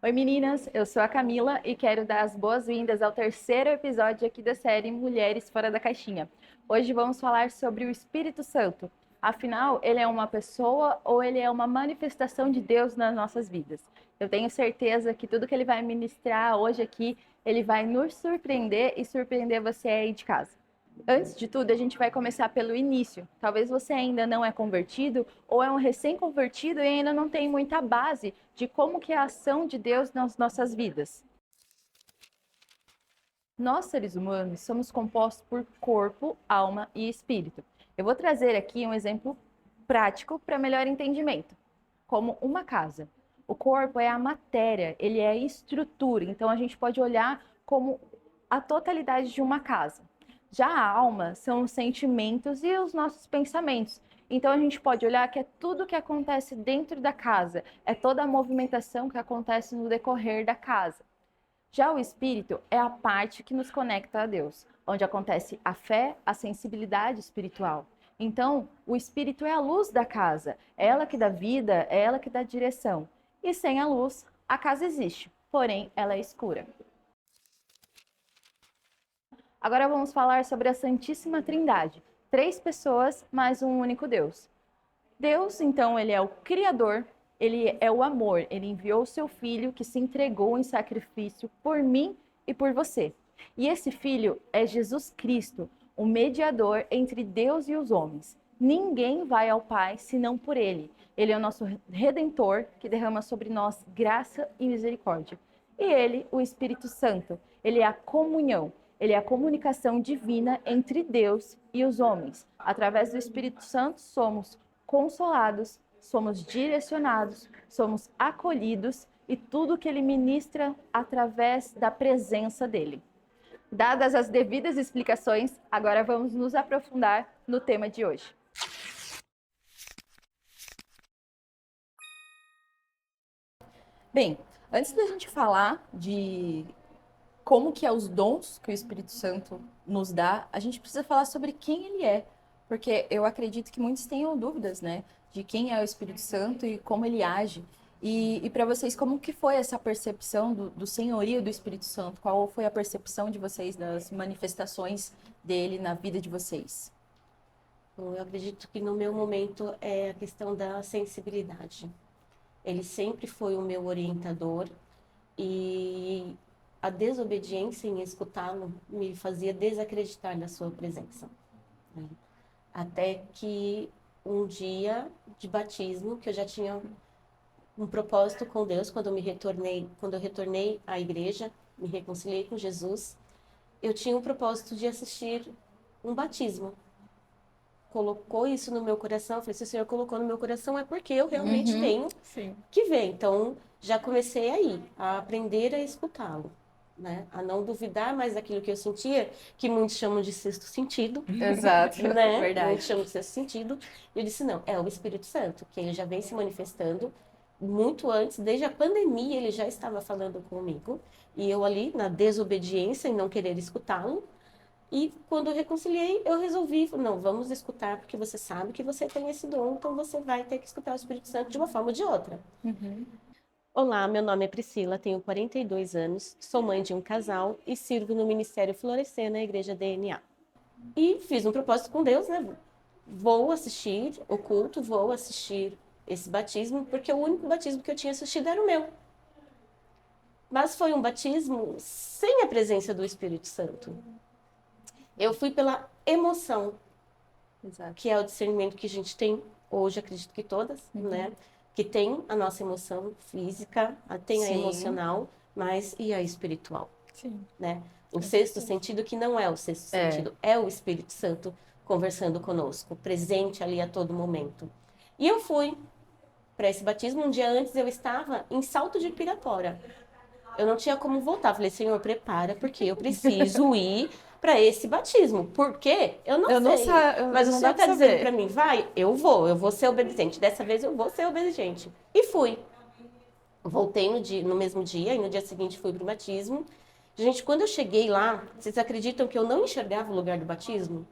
Oi meninas, eu sou a Camila e quero dar as boas-vindas ao terceiro episódio aqui da série Mulheres Fora da Caixinha. Hoje vamos falar sobre o Espírito Santo. Afinal, ele é uma pessoa ou ele é uma manifestação de Deus nas nossas vidas? Eu tenho certeza que tudo que ele vai ministrar hoje aqui, ele vai nos surpreender e surpreender você aí de casa. Antes de tudo, a gente vai começar pelo início. Talvez você ainda não é convertido ou é um recém-convertido e ainda não tem muita base de como que é a ação de Deus nas nossas vidas. Nós, seres humanos, somos compostos por corpo, alma e espírito. Eu vou trazer aqui um exemplo prático para melhor entendimento, como uma casa. O corpo é a matéria, ele é a estrutura, então a gente pode olhar como a totalidade de uma casa. Já a alma são os sentimentos e os nossos pensamentos. Então a gente pode olhar que é tudo que acontece dentro da casa, é toda a movimentação que acontece no decorrer da casa. Já o espírito é a parte que nos conecta a Deus, onde acontece a fé, a sensibilidade espiritual. Então, o espírito é a luz da casa, é ela que dá vida, é ela que dá direção. E sem a luz, a casa existe, porém ela é escura. Agora vamos falar sobre a Santíssima Trindade. 3 pessoas, mas um único Deus. Deus, então, ele é o Criador, ele é o amor. Ele enviou o seu Filho que se entregou em sacrifício por mim e por você. E esse Filho é Jesus Cristo, o mediador entre Deus e os homens. Ninguém vai ao Pai senão por ele. Ele é o nosso Redentor que derrama sobre nós graça e misericórdia. E ele, o Espírito Santo, ele é a comunhão. Ele é a comunicação divina entre Deus e os homens. Através do Espírito Santo, somos consolados, somos direcionados, somos acolhidos e tudo que ele ministra através da presença dele. Dadas as devidas explicações, agora vamos nos aprofundar no tema de hoje. Bem, antes da gente falar de como que é os dons que o Espírito Santo nos dá, a gente precisa falar sobre quem ele é, porque eu acredito que muitos tenham dúvidas, né, de quem é o Espírito Santo e como ele age. E para vocês, como que foi essa percepção do senhorio do Espírito Santo? Qual foi a percepção de vocês das manifestações dele na vida de vocês? Bom, eu acredito que no meu momento é a questão da sensibilidade. Ele sempre foi o meu orientador e a desobediência em escutá-lo me fazia desacreditar da sua presença, né? Até que um dia de batismo, que eu já tinha um propósito com Deus, quando eu retornei à igreja, me reconciliei com Jesus, eu tinha um propósito de assistir um batismo. Colocou isso no meu coração, eu falei, se o Senhor colocou no meu coração é porque eu realmente tenho Sim. que ver. Então, já comecei aí, a aprender a escutá-lo, né? A não duvidar mais daquilo que eu sentia, que muitos chamam de sexto sentido, Exato, né? verdade. Muitos chamam de sexto sentido. E eu disse, não, é o Espírito Santo, que ele já vem se manifestando muito antes, desde a pandemia ele já estava falando comigo, e eu ali na desobediência em não querer escutá-lo. E quando eu reconciliei, eu resolvi, não, vamos escutar, porque você sabe que você tem esse dom, então você vai ter que escutar o Espírito Santo de uma forma ou de outra. Olá, meu nome é Priscila, tenho 42 anos, sou mãe de um casal e sirvo no Ministério Florescer na Igreja DNA. E fiz um propósito com Deus, né? Vou assistir o culto, vou assistir esse batismo, porque o único batismo que eu tinha assistido era o meu. Mas foi um batismo sem a presença do Espírito Santo. Eu fui pela emoção, Exato. que é o discernimento que a gente tem hoje, acredito que todas, né? Que tem a nossa emoção física, tem a Sim. emocional, mas e a espiritual, Sim. né? O sexto sentido que não é o sexto sentido, é o Espírito Santo conversando conosco, presente ali a todo momento. E eu fui para esse batismo, um dia antes eu estava em Salto de Pirapora. Eu não tinha como voltar. Falei, Senhor, prepara, porque eu preciso ir para esse batismo. Por quê? Eu não sei. Mas o não Senhor dá pra está dizendo saber. para mim, vai, eu vou ser obediente. Dessa vez eu vou ser obediente. E fui. Voltei no mesmo dia, e no dia seguinte fui para o batismo. Gente, quando eu cheguei lá, vocês acreditam que eu não enxergava o lugar do batismo?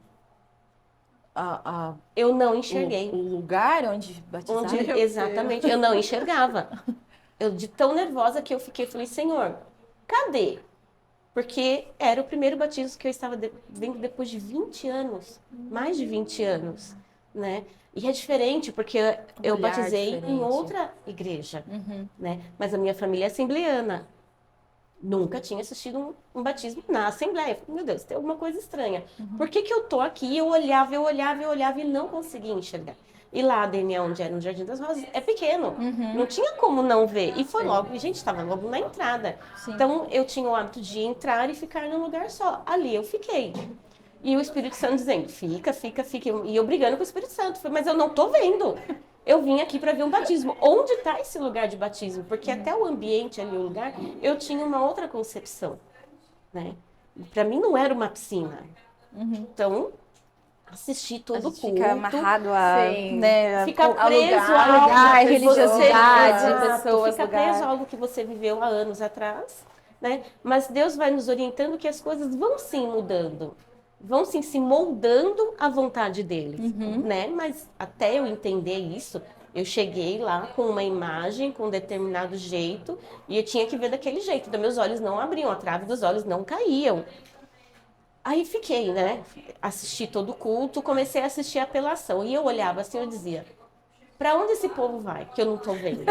Eu não enxerguei. O lugar onde batizaram? Exatamente, eu não enxergava. Eu de tão nervosa que eu fiquei, falei, Senhor, cadê? Porque era o primeiro batismo que eu estava vendo depois de 20 anos, mais de 20 anos, né? E é diferente, porque eu olhar batizei em diferente. outra igreja, Uhum. né? Mas a minha família é assembleana. Nunca tinha assistido um batismo na Assembleia. Falei, meu Deus, tem alguma coisa estranha. Por que que eu tô aqui? Eu olhava, eu olhava, eu olhava e não conseguia enxergar. E lá, a DNA, onde era no Jardim das Rosas, é pequeno. Não tinha como não ver. E foi logo, e gente, estava logo na entrada. Sim. Então, eu tinha o hábito de entrar e ficar num lugar só. Ali eu fiquei. E o Espírito Santo dizendo, fica, fica, fica. E eu brigando com o Espírito Santo. Falei, mas eu não tô vendo. Eu vim aqui para ver um batismo. Onde está esse lugar de batismo? Porque até o ambiente ali, o lugar, eu tinha uma outra concepção, né? Para mim não era uma piscina. Então, assisti A todo o gente culto. fica amarrado a, Sim. né, Fica ao preso lugar, a algo lugar, que religiosidade, Exato, pessoas, fica lugar. preso a algo que você viveu há anos atrás, né? Mas Deus vai nos orientando que as coisas vão sim mudando, vão sim se moldando à vontade dele, né? Mas até eu entender isso, eu cheguei lá com uma imagem, com um determinado jeito, e eu tinha que ver daquele jeito. Então, meus olhos não abriam, a trave dos olhos não caíam. Aí fiquei, né? Assisti todo o culto, comecei a assistir a apelação. E eu olhava assim, eu dizia, para onde esse povo vai, que eu não tô vendo?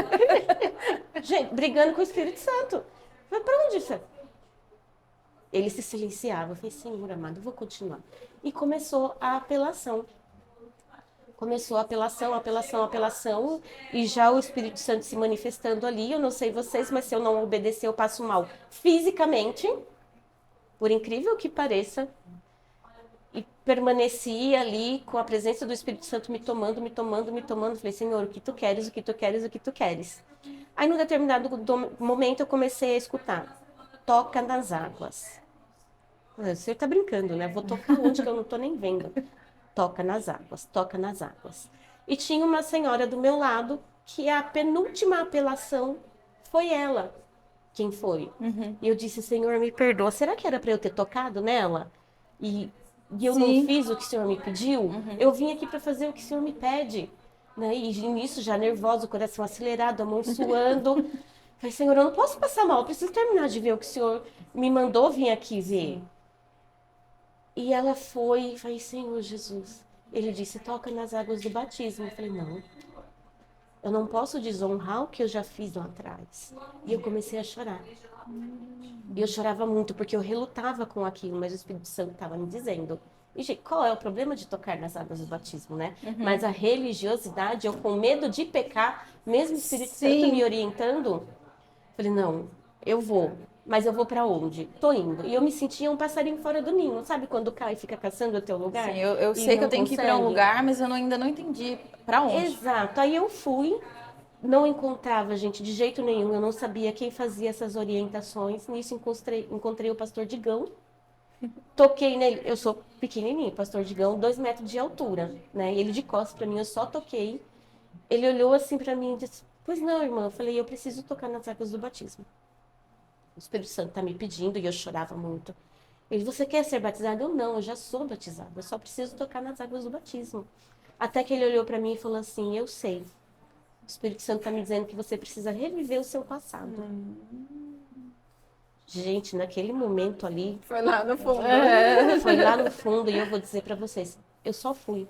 Gente, brigando com o Espírito Santo. Mas para onde isso? Ele se silenciava. Eu falei, Senhor amado, eu vou continuar. E começou a apelação. Começou a apelação, apelação, apelação. E já o Espírito Santo se manifestando ali. Eu não sei vocês, mas se eu não obedecer, eu passo mal fisicamente. Por incrível que pareça. E permaneci ali com a presença do Espírito Santo me tomando, me tomando, me tomando. Falei, Senhor, o que tu queres, o que tu queres, o que tu queres. Aí, num determinado momento, eu comecei a escutar. Toca nas águas. O senhor tá brincando, né? Vou tocar onde que eu não tô nem vendo. Toca nas águas, toca nas águas. E tinha uma senhora do meu lado que a penúltima apelação foi ela. Quem foi? E eu disse, Senhor, me perdoa. Será que era para eu ter tocado nela? E eu não Sim. fiz o que o Senhor me pediu? Eu vim aqui para fazer o que o Senhor me pede. Né? E nisso, já nervosa, o coração acelerado, a mão suando. Falei, Senhor, eu não posso passar mal, eu preciso terminar de ver o que o Senhor me mandou vir aqui ver. E ela foi, falei, Senhor Jesus. Ele disse, toca nas águas do batismo. Eu falei, não, eu não posso desonrar o que eu já fiz lá atrás. E eu comecei a chorar. E eu chorava muito, porque eu relutava com aquilo, mas o Espírito Santo estava me dizendo. E, gente, qual é o problema de tocar nas águas do batismo, né? Mas a religiosidade, eu com medo de pecar, mesmo o Espírito Santo me orientando, falei, não, eu vou. Mas eu vou para onde? Tô indo. E eu me sentia um passarinho fora do ninho. Sabe quando cai e fica caçando o teu lugar? Sim, eu E sei que não eu tenho que ir para um consegue? lugar, mas eu ainda não entendi para onde. Exato. Aí eu fui, não encontrava gente de jeito nenhum, eu não sabia quem fazia essas orientações. Nisso encontrei o pastor Digão. Toquei nele, eu sou pequenininho, pastor Digão, 2 metros de altura, né? E ele de costas para mim, eu só toquei. Ele olhou assim para mim e disse, pois não, irmã. Eu falei, eu preciso tocar nas águas do batismo. O Espírito Santo tá me pedindo e eu chorava muito. Ele, você quer ser batizado? Eu não, eu já sou batizado, eu só preciso tocar nas águas do batismo. Até que ele olhou para mim e falou assim, eu sei. O Espírito Santo está me dizendo que você precisa reviver o seu passado. Gente, naquele momento ali, Foi lá no fundo. foi lá no fundo e eu vou dizer para vocês, eu só fui.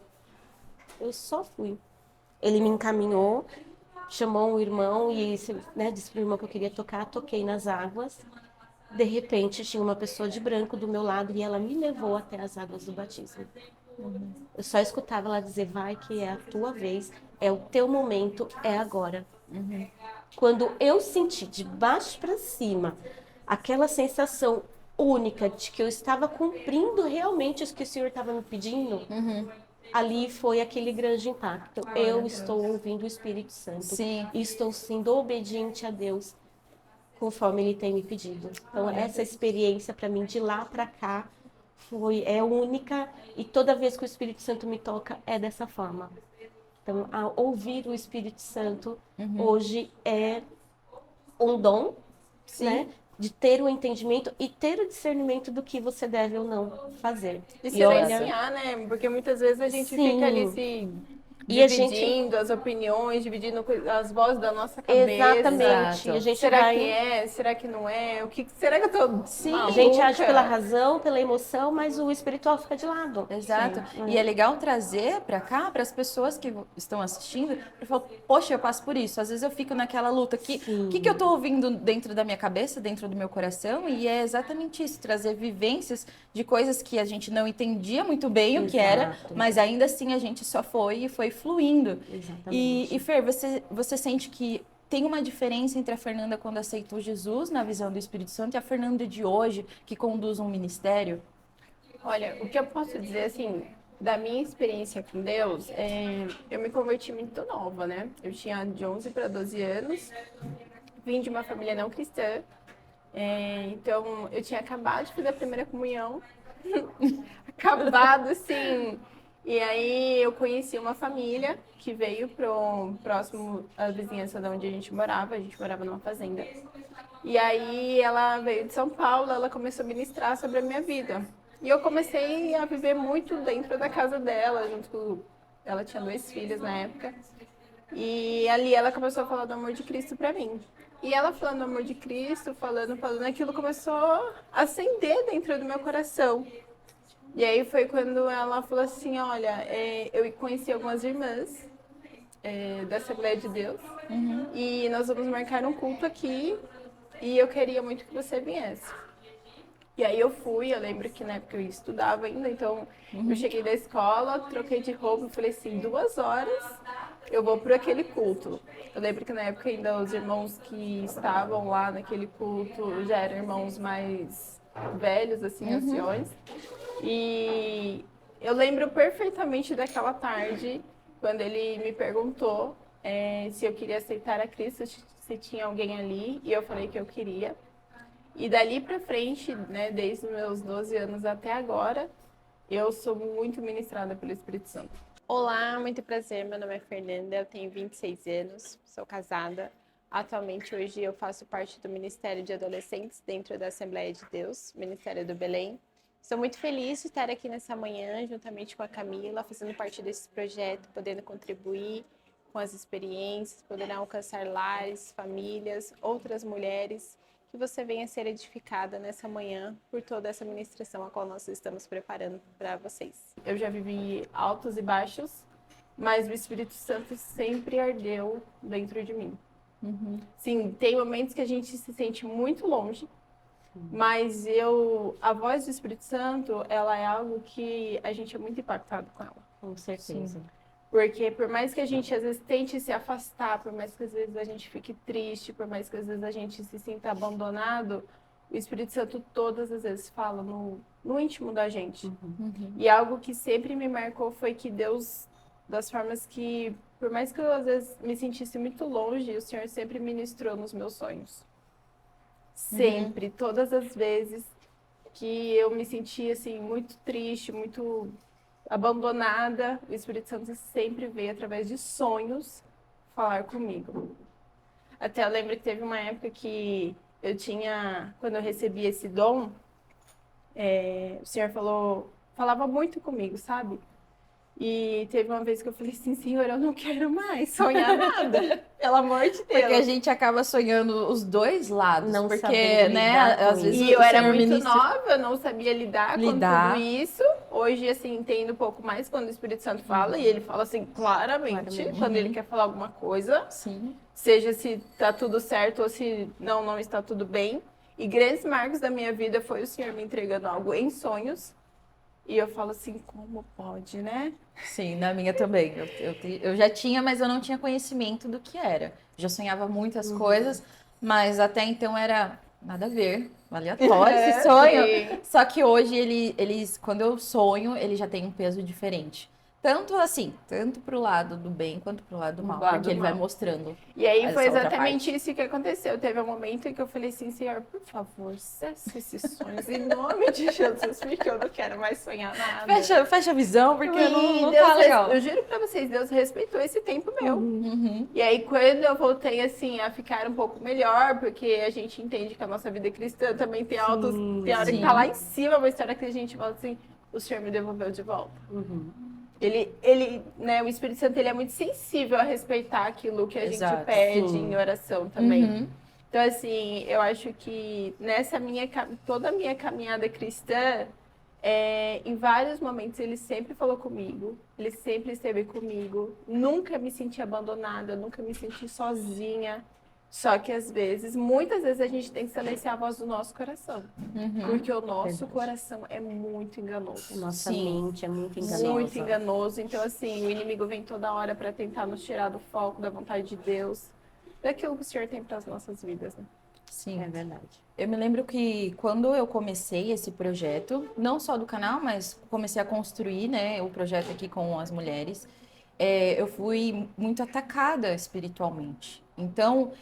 Eu só fui. Ele me encaminhou, chamou um irmão e né, disse para o irmão que eu queria tocar, toquei nas águas. De repente, tinha uma pessoa de branco do meu lado e ela me levou até as águas do batismo. Eu só escutava ela dizer, vai que é a tua vez, é o teu momento, é agora. Quando eu senti de baixo para cima aquela sensação única de que eu estava cumprindo realmente o que o Senhor estava me pedindo, ali foi aquele grande impacto. Eu estou ouvindo o Espírito Santo Sim. e estou sendo obediente a Deus conforme Ele tem me pedido. Então, essa experiência para mim de lá para cá é única e toda vez que o Espírito Santo me toca é dessa forma. Então, ouvir o Espírito Santo hoje é um dom, né? De ter o entendimento e ter o discernimento do que você deve ou não fazer. E silenciar, né? Porque muitas vezes a gente Sim. fica ali se E a gente... Dividindo as opiniões, dividindo as vozes da nossa cabeça. Exatamente. A gente Será vai... que é? Será que não é? Será que eu tô Sim. A gente age maluca? pela razão, pela emoção, mas o espiritual fica de lado. Exato. E é legal trazer para cá, para as pessoas que estão assistindo, eu falo, poxa, eu passo por isso. Às vezes eu fico naquela luta aqui, o que eu tô ouvindo dentro da minha cabeça, dentro do meu coração, e é exatamente isso, trazer vivências de coisas que a gente não entendia muito bem o que era, Exato. mas ainda assim a gente só foi e foi fluindo. Exatamente. E Fer, você sente que tem uma diferença entre a Fernanda quando aceitou Jesus na visão do Espírito Santo e a Fernanda de hoje, que conduz um ministério? Olha, o que eu posso dizer, assim, da minha experiência com Deus, eu me converti muito nova, né? Eu tinha de 11 para 12 anos, vim de uma família não cristã, então eu tinha acabado de fazer a primeira comunhão, acabado, assim. E aí eu conheci uma família que veio próximo à vizinhança de onde a gente morava numa fazenda. E aí ela veio de São Paulo, ela começou a ministrar sobre a minha vida. E eu comecei a viver muito dentro da casa dela, ela tinha 2 filhos na época. E ali ela começou a falar do amor de Cristo pra mim. E ela falando do amor de Cristo, falando, aquilo começou a acender dentro do meu coração. E aí foi quando ela falou assim, olha, eu conheci algumas irmãs da Assembleia de Deus e nós vamos marcar um culto aqui e eu queria muito que você viesse. E aí eu fui, eu lembro que na época eu estudava ainda, então eu cheguei da escola, troquei de roupa e falei assim, 2 horas eu vou para aquele culto. Eu lembro que na época ainda os irmãos que estavam lá naquele culto já eram irmãos mais velhos, assim, anciões. E eu lembro perfeitamente daquela tarde, quando ele me perguntou se eu queria aceitar a Cristo, se tinha alguém ali, e eu falei que eu queria. E dali pra frente, né, desde os meus 12 anos até agora, eu sou muito ministrada pelo Espírito Santo. Olá, muito prazer, meu nome é Fernanda, eu tenho 26 anos, sou casada. Atualmente, hoje, eu faço parte do Ministério de Adolescentes dentro da Assembleia de Deus, Ministério do Belém. Estou muito feliz de estar aqui nessa manhã, juntamente com a Camila, fazendo parte desse projeto, podendo contribuir com as experiências, podendo alcançar lares, famílias, outras mulheres, que você venha ser edificada nessa manhã por toda essa ministração a qual nós estamos preparando para vocês. Eu já vivi altos e baixos, mas o Espírito Santo sempre ardeu dentro de mim. Sim, tem momentos que a gente se sente muito longe, mas a voz do Espírito Santo, ela é algo que a gente é muito impactado com ela. Com certeza. Sim. Porque por mais que a gente às vezes tente se afastar, por mais que às vezes a gente fique triste, por mais que às vezes a gente se sinta abandonado, o Espírito Santo todas as vezes fala no íntimo da gente. E algo que sempre me marcou foi que Deus, das formas que, por mais que eu às vezes me sentisse muito longe, o Senhor sempre ministrou nos meus sonhos. Sempre, todas as vezes que eu me sentia assim muito triste, muito abandonada, o Espírito Santo sempre veio através de sonhos falar comigo. Até eu lembro que teve uma época que quando eu recebi esse dom, o Senhor falava muito comigo, sabe? E teve uma vez que eu falei assim, Senhor, eu não quero mais sonhar nada, pelo amor de Deus. Porque a gente acaba sonhando os dois lados, Não porque, sabendo né, lidar com às vezes E eu o era Senhor muito ministra... nova, eu não sabia lidar com tudo isso. Hoje, assim, entendo um pouco mais quando o Espírito Santo fala, e ele fala assim, claramente. Quando ele quer falar alguma coisa. Sim. Seja se tá tudo certo ou se não está tudo bem. E grandes marcos da minha vida foi o Senhor me entregando algo em sonhos. E eu falo assim, como pode, né? Sim, na minha também. Eu já tinha, mas eu não tinha conhecimento do que era. Já sonhava muitas coisas, mas até então era nada a ver, aleatório esse sonho. Sim. Só que hoje, quando eu sonho, ele já tem um peso diferente. Tanto assim, tanto pro lado do bem quanto pro lado do mal, porque ele vai mostrando. E aí essa foi outra exatamente parte. isso que aconteceu. Teve um momento em que eu falei assim, Senhor, por favor, cesse esses sonhos em nome de Jesus, porque eu não quero mais sonhar nada. Fecha a visão, porque não Deus tá legal. Eu juro pra vocês, Deus respeitou esse tempo meu. E aí, quando eu voltei, assim, a ficar um pouco melhor, porque a gente entende que a nossa vida cristã também tem altos... Tem hora que tá lá em cima, uma história que a gente fala assim, o Senhor me devolveu de volta. né, o Espírito Santo, ele é muito sensível a respeitar aquilo que a Exato. gente pede Sim. em oração também. Uhum. Então, assim, eu acho que toda a minha caminhada cristã, em vários momentos ele sempre falou comigo, ele sempre esteve comigo, nunca me senti abandonada, nunca me senti sozinha. Só que muitas vezes a gente tem que silenciar a voz do nosso coração, porque o nosso Verdade. coração é muito enganoso. Nossa Sim. mente é muito enganosa. Muito enganoso. Então, assim, o inimigo vem toda hora para tentar nos tirar do foco da vontade de Deus, daquilo que o Senhor tem para as nossas vidas, né? Sim. É verdade. Eu me lembro que quando eu comecei esse projeto, não só do canal, mas comecei a construir, né, o projeto aqui com as mulheres, eu fui muito atacada espiritualmente. Então,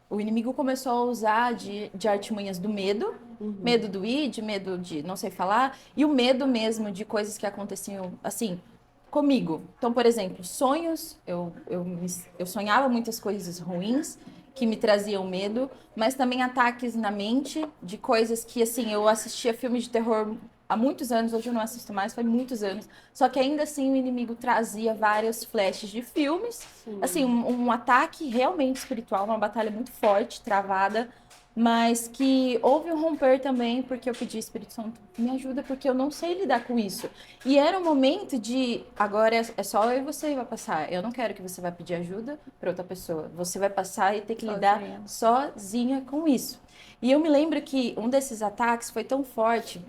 o inimigo começou a usar de artimanhas do medo, medo do id, medo de não sei falar, e o medo mesmo de coisas que aconteciam, assim, comigo. Então, por exemplo, sonhos, eu sonhava muitas coisas ruins que me traziam medo, mas também ataques na mente de coisas que, assim, eu assistia filmes de terror há muitos anos, hoje eu não assisto mais, foi muitos anos, só que ainda assim o inimigo trazia vários flashes de filmes, assim, um ataque realmente espiritual, uma batalha muito forte, travada, mas que houve um romper também, porque eu pedi, Espírito Santo, me ajuda, porque eu não sei lidar com isso. E era um momento de, agora é só eu e você que vai passar. Eu não quero que você vá pedir ajuda para outra pessoa. Você vai passar e ter que lidar sozinha com isso. E eu me lembro que um desses ataques foi tão forte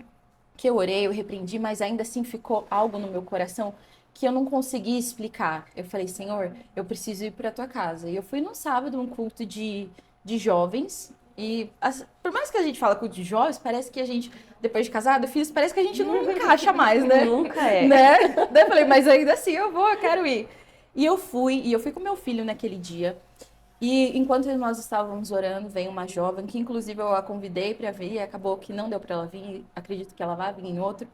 que eu orei, eu repreendi, mas ainda assim ficou algo no meu coração que eu não consegui explicar. Eu falei, Senhor, eu preciso ir para tua casa. E eu fui no sábado, um culto de jovens. E por mais que a gente fala culto de jovens, parece que a gente, depois de casado, filhos, parece que a gente não encaixa mais, né? Nunca é. Né? Daí eu falei, mas ainda assim eu quero ir. E eu fui com meu filho naquele dia. E enquanto nós estávamos orando, veio uma jovem, que inclusive eu a convidei para vir, e acabou que não deu para ela vir, acredito que ela vai vir em outro.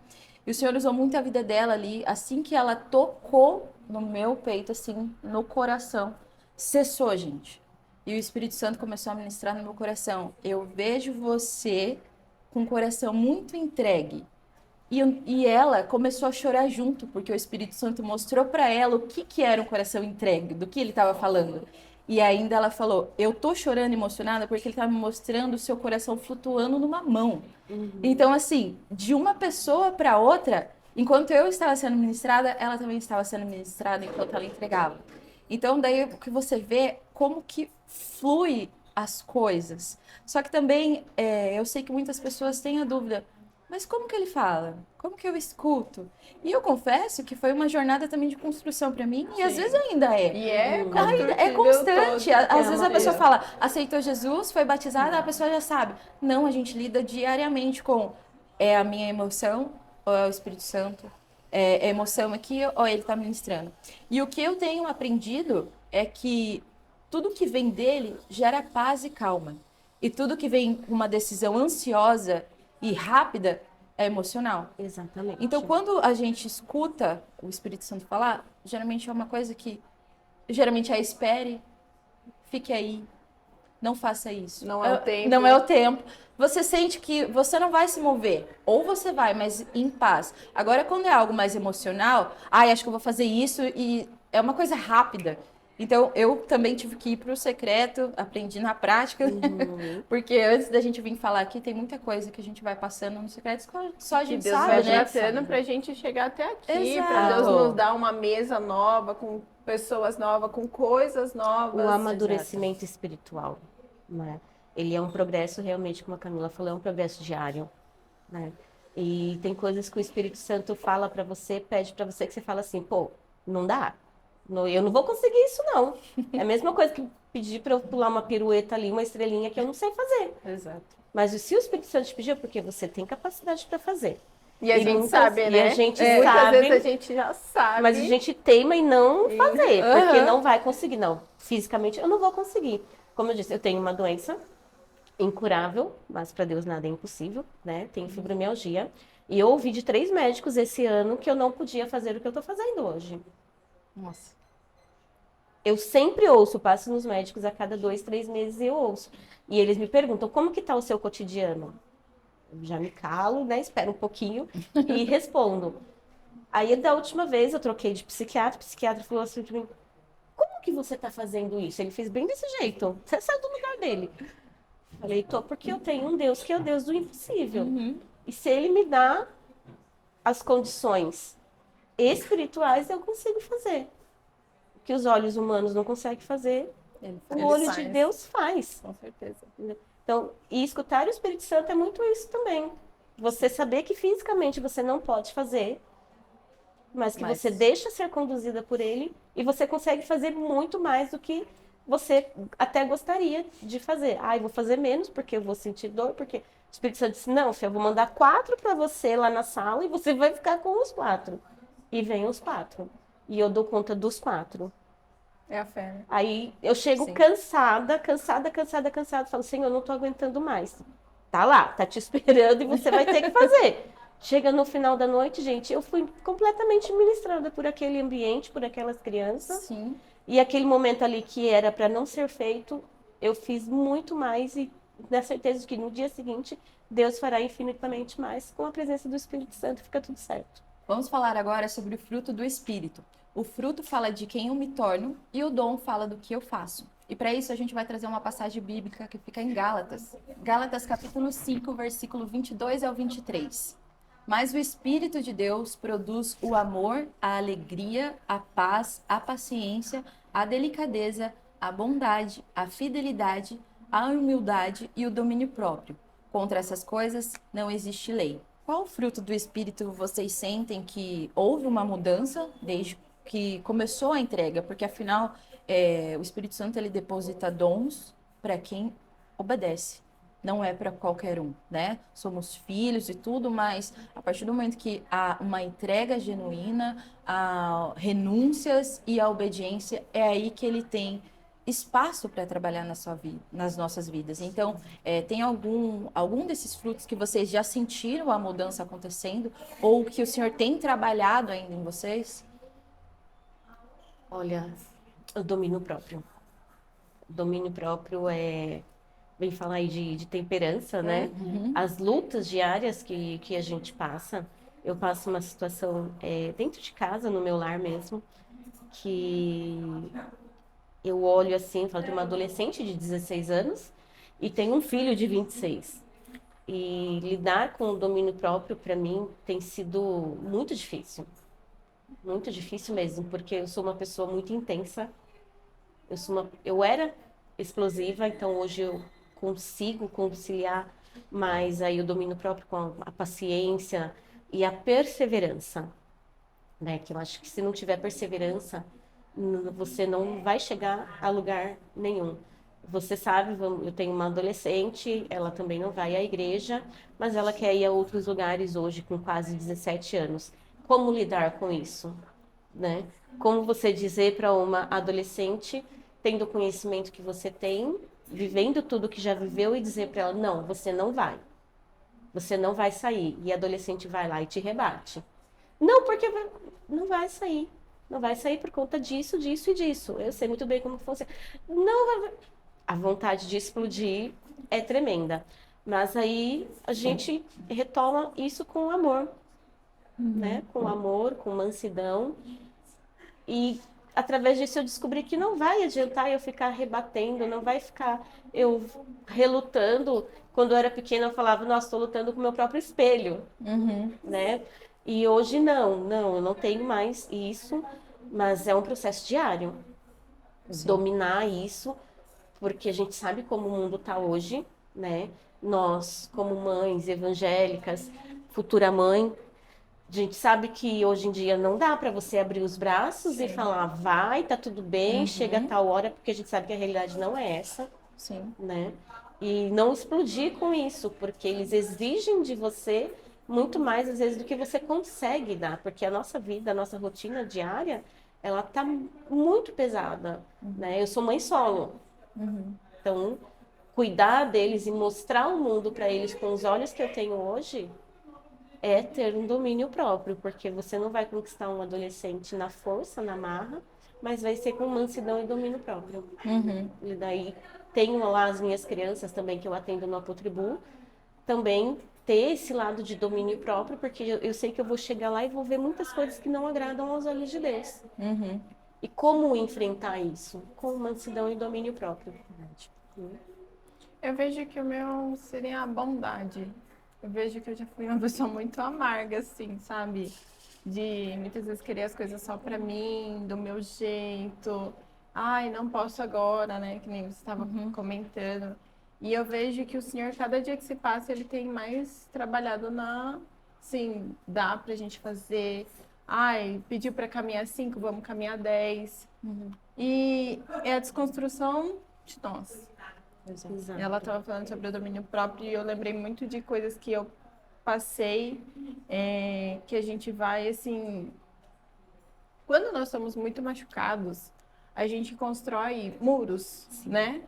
E o Senhor usou muito a vida dela ali, assim que ela tocou no meu peito, assim, no coração, cessou, gente. E o Espírito Santo começou a ministrar no meu coração. Eu vejo você com o coração muito entregue. E ela começou a chorar junto, porque o Espírito Santo mostrou para ela o que era um coração entregue, do que ele estava falando. E ainda ela falou, eu tô chorando emocionada porque ele tá me mostrando o seu coração flutuando numa mão. Então, assim, de uma pessoa para outra, enquanto eu estava sendo ministrada, ela também estava sendo ministrada enquanto ela entregava. Então, daí o que você vê, como que flui as coisas. Só que também, eu sei que muitas pessoas têm a dúvida, mas como que ele fala? Como que eu escuto? E eu confesso que foi uma jornada também de construção para mim, e às vezes ainda é. E é É constante. Às vezes a uma pessoa coisa. fala, aceitou Jesus, foi batizada, a pessoa já sabe. Não, a gente lida diariamente com a minha emoção ou é o Espírito Santo? É emoção aqui ou ele está ministrando? E o que eu tenho aprendido é que tudo que vem dele gera paz e calma. E tudo que vem com uma decisão ansiosa e rápida é emocional. Exatamente. Então, quando a gente escuta o Espírito Santo falar, geralmente é uma coisa que geralmente é espere, fique aí, não faça isso. Não é o tempo. Não é o tempo. Você sente que você não vai se mover, ou você vai, mas em paz. Agora, quando é algo mais emocional, acho que eu vou fazer isso e é uma coisa rápida. Então, eu também tive que ir para o secreto, aprendi na prática, porque antes da gente vir falar aqui, tem muita coisa que a gente vai passando no secreto, só a Que gente Deus sabe, vai né? tratando pra gente chegar até aqui, Exato. pra Deus nos dar uma mesa nova, com pessoas novas, com coisas novas. O amadurecimento espiritual, né? Ele é um progresso realmente, como a Camila falou, é um progresso diário, né? E tem coisas que o Espírito Santo fala para você, pede para você, que você fala assim, pô, não dá. Eu não vou conseguir isso, não. É a mesma coisa que pedir para eu pular uma pirueta ali, uma estrelinha que eu não sei fazer. Exato. Mas se o Espírito Santo te pediu, é porque você tem capacidade para fazer. E a gente muitas- sabe, né? E a gente Muitas sabe, vezes a gente já sabe. mas a gente teima em não fazer, porque Aham. não vai conseguir. Não, fisicamente eu não vou conseguir. Como eu disse, eu tenho uma doença incurável, mas para Deus nada é impossível, né? Tenho fibromialgia. E eu ouvi de 3 médicos esse ano que eu não podia fazer o que eu tô fazendo hoje. Nossa. Eu sempre ouço, passo nos médicos a cada 2, 3 meses e eu ouço. E eles me perguntam, como que tá o seu cotidiano? Eu já me calo, né? Espero um pouquinho e respondo. Aí, da última vez, eu troquei de psiquiatra, o psiquiatra falou assim pra mim, como que você tá fazendo isso? Ele fez bem desse jeito, você saiu do lugar dele. Falei, tô, porque eu tenho um Deus que é o Deus do impossível. Uhum. E se ele me dá as condições espirituais, eu consigo fazer. O que os olhos humanos não conseguem fazer, o olho de Deus faz. Com certeza. Então, e escutar o Espírito Santo é muito isso também. Você saber que fisicamente você não pode fazer, mas que você deixa ser conduzida por ele e você consegue fazer muito mais do que você até gostaria de fazer. Ah, eu vou fazer menos porque eu vou sentir dor, porque o Espírito Santo disse, não, filha, eu vou mandar 4 para você lá na sala e você vai ficar com os 4. E vem os 4. E eu dou conta dos 4. É a fé, né? Aí eu chego Sim. cansada. Falo, Senhor, eu não tô aguentando mais. Tá lá, tá te esperando e você vai ter que fazer. Chega no final da noite, gente, eu fui completamente ministrada por aquele ambiente, por aquelas crianças. Sim. E aquele momento ali que era para não ser feito, eu fiz muito mais e na certeza de que no dia seguinte Deus fará infinitamente mais. Com a presença do Espírito Santo fica tudo certo. Vamos falar agora sobre o fruto do Espírito. O fruto fala de quem eu me torno e o dom fala do que eu faço. E para isso a gente vai trazer uma passagem bíblica que fica em Gálatas. Gálatas capítulo 5, versículo 22 ao 23. Mas o Espírito de Deus produz o amor, a alegria, a paz, a paciência, a delicadeza, a bondade, a fidelidade, a humildade e o domínio próprio. Contra essas coisas não existe lei. Qual fruto do Espírito vocês sentem que houve uma mudança desde que começou a entrega? Porque afinal, o Espírito Santo ele deposita dons para quem obedece. Não é para qualquer um, né? Somos filhos e tudo, mas a partir do momento que há uma entrega genuína, há renúncias e a obediência, é aí que ele tem espaço para trabalhar na sua vida, nas nossas vidas. Então, tem algum desses frutos que vocês já sentiram a mudança acontecendo ou que o Senhor tem trabalhado ainda em vocês? Olha, o domínio próprio. O domínio próprio vem falar aí de temperança, né? Uhum. As lutas diárias que a gente passa. Eu passo uma situação dentro de casa, no meu lar mesmo, que eu olho assim, falo, tem uma adolescente de 16 anos e tem um filho de 26. E lidar com o domínio próprio, para mim, tem sido muito difícil. Muito difícil mesmo, porque eu sou uma pessoa muito intensa. Eu era explosiva, então hoje eu consigo conciliar mais aí o domínio próprio com a paciência e a perseverança, né? Que eu acho que se não tiver perseverança, você não vai chegar a lugar nenhum. Você sabe, eu tenho uma adolescente, ela também não vai à igreja, mas ela quer ir a outros lugares hoje com quase 17 anos. Como lidar com isso, né? Como você dizer para uma adolescente, tendo o conhecimento que você tem, vivendo tudo que já viveu e dizer para ela, não, você não vai. Você não vai sair. E a adolescente vai lá e te rebate. Não, porque não vai sair. Não vai sair por conta disso, disso e disso. Eu sei muito bem como funciona. Não vai. A vontade de explodir é tremenda. Mas aí a gente retoma isso com amor, né? Com amor, com mansidão. E através disso eu descobri que não vai adiantar eu ficar rebatendo, não vai ficar eu relutando. Quando eu era pequena eu falava, nossa, estou lutando com o meu próprio espelho, Uhum. né? E hoje não, eu não tenho mais isso, mas é um processo diário. Sim. Dominar isso, porque a gente sabe como o mundo está hoje, né? Nós, como mães evangélicas, futura mãe, a gente sabe que hoje em dia não dá para você abrir os braços e falar, vai, tá tudo bem, chega a tal hora, porque a gente sabe que a realidade não é essa, Sim. né? E não explodir com isso, porque eles exigem de você muito mais, às vezes, do que você consegue dar, porque a nossa vida, a nossa rotina diária, ela tá muito pesada, né? Eu sou mãe solo, Uhum. então cuidar deles e mostrar o mundo para eles com os olhos que eu tenho hoje é ter um domínio próprio, porque você não vai conquistar um adolescente na força, na marra, mas vai ser com mansidão e domínio próprio. Uhum. E daí tenho lá as minhas crianças também que eu atendo no Apotribu. também ter esse lado de domínio próprio, porque eu sei que eu vou chegar lá e vou ver muitas coisas que não agradam aos olhos de Deus. E como enfrentar isso? Com mansidão e domínio próprio. Eu vejo que o meu seria a bondade. Eu vejo que eu já fui uma pessoa muito amarga, assim, sabe? De muitas vezes querer as coisas só pra mim, do meu jeito. Ai, não posso agora, né? Que nem você estava comentando. E eu vejo que o Senhor, cada dia que se passa, ele tem mais trabalhado sim, dá pra gente fazer. Ai, pediu pra caminhar 5, vamos caminhar 10. E é a desconstrução de nós. Exato. Ela estava falando sobre o domínio próprio e eu lembrei muito de coisas que eu passei, que a gente vai, assim... Quando nós somos muito machucados, a gente constrói muros, né?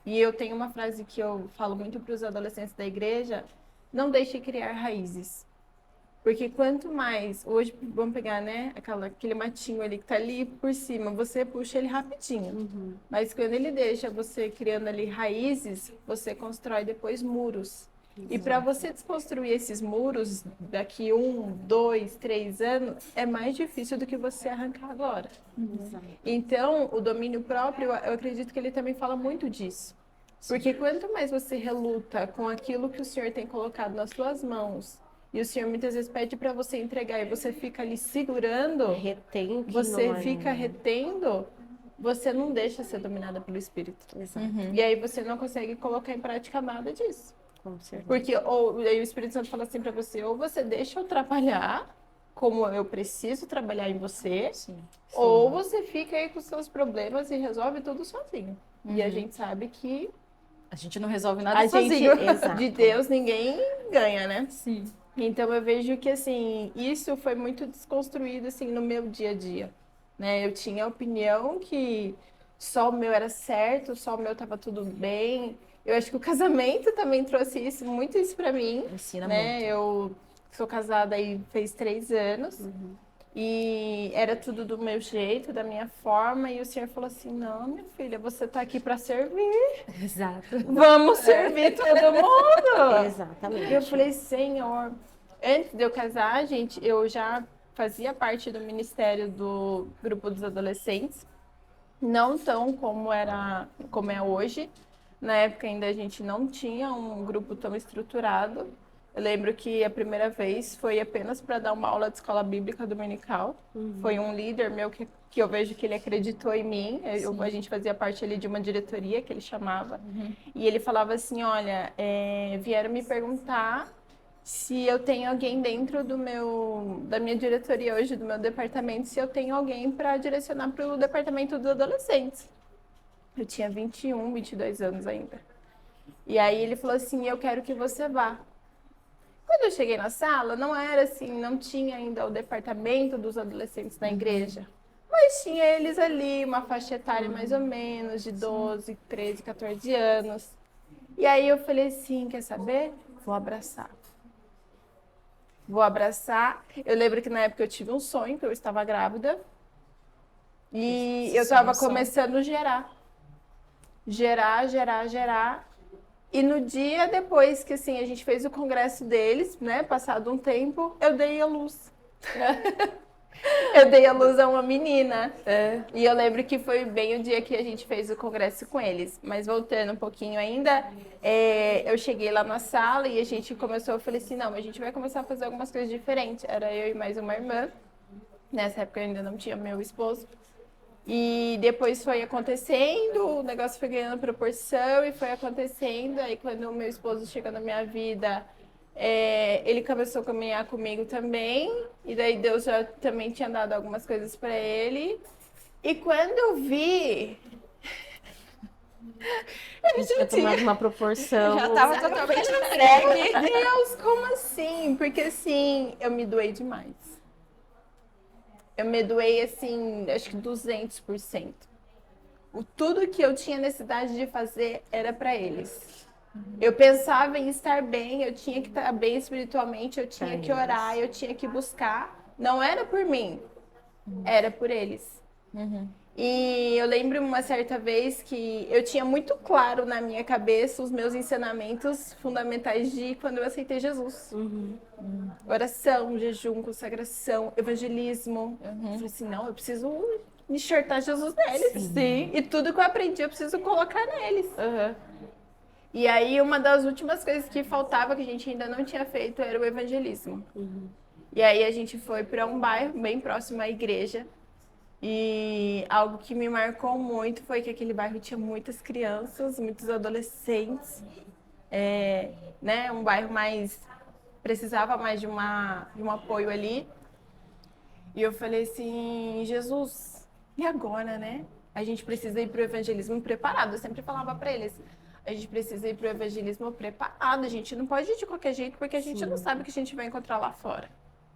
E eu tenho uma frase que eu falo muito para os adolescentes da igreja: não deixe criar raízes. Porque quanto mais, hoje vamos pegar, né, aquele matinho ali que tá ali por cima, você puxa ele rapidinho. Mas quando ele deixa você criando ali raízes, você constrói depois muros. E para você desconstruir esses muros daqui 1, 2, 3 anos, é mais difícil do que você arrancar agora. Então, o domínio próprio, eu acredito que ele também fala muito disso. Porque quanto mais você reluta com aquilo que o Senhor tem colocado nas suas mãos, e o Senhor muitas vezes pede para você entregar e você fica ali segurando, Retém que você não é- fica retendo, você não deixa ser dominada pelo Espírito. Exato, E aí você não consegue colocar em prática nada disso. com certeza. Porque aí o Espírito Santo fala assim para você: ou você deixa eu trabalhar como eu preciso trabalhar em você, ou você fica aí com seus problemas e resolve tudo sozinho. E a gente sabe que A gente não resolve nada a gente, sozinho. Exato. de Deus, ninguém ganha, né? Sim. Então eu vejo que assim, isso foi muito desconstruído assim no meu dia a dia, né? Eu tinha a opinião que só o meu era certo, só o meu tava tudo bem. Eu acho que o casamento também trouxe isso, muito isso pra mim, Ensina né? muito. Eu sou casada aí fez 3 anos e era tudo do meu jeito, da minha forma, e o Senhor falou assim: não, minha filha, você tá aqui pra servir. Exato. Vamos servir todo mundo. Exatamente. E eu falei: Senhor, antes de eu casar, gente, eu já fazia parte do ministério do grupo dos adolescentes, não tão como é hoje. Na época ainda a gente não tinha um grupo tão estruturado. Eu lembro que a primeira vez foi apenas para dar uma aula de escola bíblica dominical. Foi um líder meu que eu vejo que ele acreditou em mim. A gente fazia parte ali de uma diretoria que ele chamava. E ele falava assim: olha, vieram me perguntar se eu tenho alguém dentro da minha diretoria hoje, do meu departamento, se eu tenho alguém para direcionar para o departamento dos adolescentes. Eu tinha 21, 22 anos ainda. E aí ele falou assim: eu quero que você vá. Quando eu cheguei na sala, não era assim, não tinha ainda o departamento dos adolescentes na igreja. Mas tinha eles ali, uma faixa etária mais ou menos, de 12, 13, 14 anos. E aí eu falei assim: quer saber? Vou abraçar. Vou abraçar. Eu lembro que na época eu tive um sonho, que eu estava grávida. E eu estava começando a gerar. Gerar. E no dia depois que assim, a gente fez o congresso deles, né? Passado um tempo, eu dei a luz. Eu dei a luz a uma menina. E eu lembro que foi bem o dia que a gente fez o congresso com eles. Mas voltando um pouquinho ainda, eu cheguei lá na sala e a gente começou, eu falei assim: não, a gente vai começar a fazer algumas coisas diferentes. Era eu e mais uma irmã. Nessa época eu ainda não tinha meu esposo. E depois foi acontecendo, o negócio foi ganhando proporção e foi acontecendo. Aí quando o meu esposo chegou na minha vida, ele começou a caminhar comigo também. E daí Deus já também tinha dado algumas coisas para ele. E quando eu vi... Ele tinha tomado uma proporção. Já tava totalmente entregue. Deus, como assim? Porque assim, eu me doei demais. Eu me doei, assim, acho que 200%. Tudo que eu tinha necessidade de fazer era para eles. Eu pensava em estar bem, eu tinha que estar bem espiritualmente, eu tinha que orar, eu tinha que buscar. Não era por mim, era por eles. E eu lembro uma certa vez que eu tinha muito claro na minha cabeça os meus ensinamentos fundamentais de quando eu aceitei Jesus. Oração, jejum, consagração, evangelismo. Eu falei assim, não, eu preciso enxertar Jesus neles. Sim. E tudo que eu aprendi eu preciso colocar neles. Aham. E aí uma das últimas coisas que faltava, que a gente ainda não tinha feito, era o evangelismo. E aí a gente foi para um bairro bem próximo à igreja. E algo que me marcou muito foi que aquele bairro tinha muitas crianças, muitos adolescentes, né? Um bairro mais precisava mais de um apoio ali. E eu falei assim, Jesus, e agora, né? A gente precisa ir para o evangelismo preparado. Eu sempre falava para eles, a gente precisa ir para o evangelismo preparado. A gente não pode ir de qualquer jeito porque a gente não sabe o que a gente vai encontrar lá fora.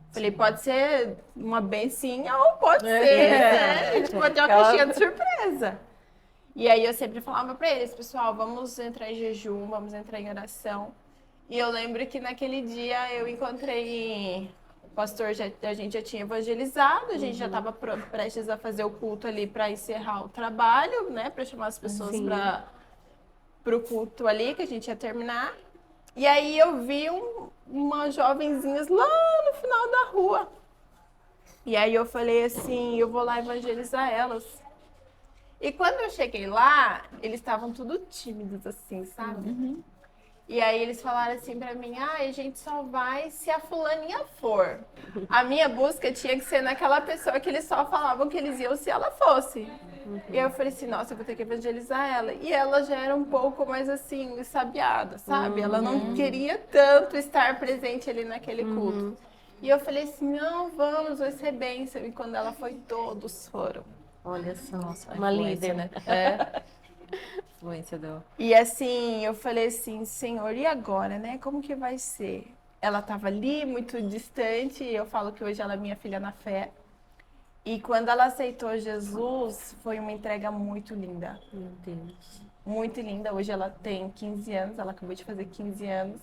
Falei, pode ser uma bencinha ou pode ser, né? A gente pode ter uma caixinha de surpresa. E aí eu sempre falava pra eles, pessoal, vamos entrar em jejum, vamos entrar em oração. E eu lembro que naquele dia eu encontrei o pastor, a gente já tinha evangelizado, a gente já estava prestes a fazer o culto ali para encerrar o trabalho, né? Para chamar as pessoas para o culto ali, que a gente ia terminar. E aí eu vi umas jovenzinhas lá no final da rua. E aí eu falei assim, eu vou lá evangelizar elas. E quando eu cheguei lá, eles estavam tudo tímidos assim, sabe? E aí eles falaram assim pra mim, a gente só vai se a fulaninha for. A minha busca tinha que ser naquela pessoa que eles só falavam que eles iam se ela fosse. E aí eu falei assim, nossa, eu vou ter que evangelizar ela. E ela já era um pouco mais assim, sabiada, sabe? Ela não queria tanto estar presente ali naquele culto. E eu falei assim, não, vamos, vai ser bênção. E quando ela foi, todos foram. Olha só, Nossa, uma influência, líder, né? Influência do... E assim, eu falei assim, Senhor, e agora, né? Como que vai ser? Ela estava ali, muito distante, e eu falo que hoje ela é minha filha na fé. E quando ela aceitou Jesus, foi uma entrega muito linda. Meu Deus. Muito linda. Hoje ela tem 15 anos, ela acabou de fazer 15 anos.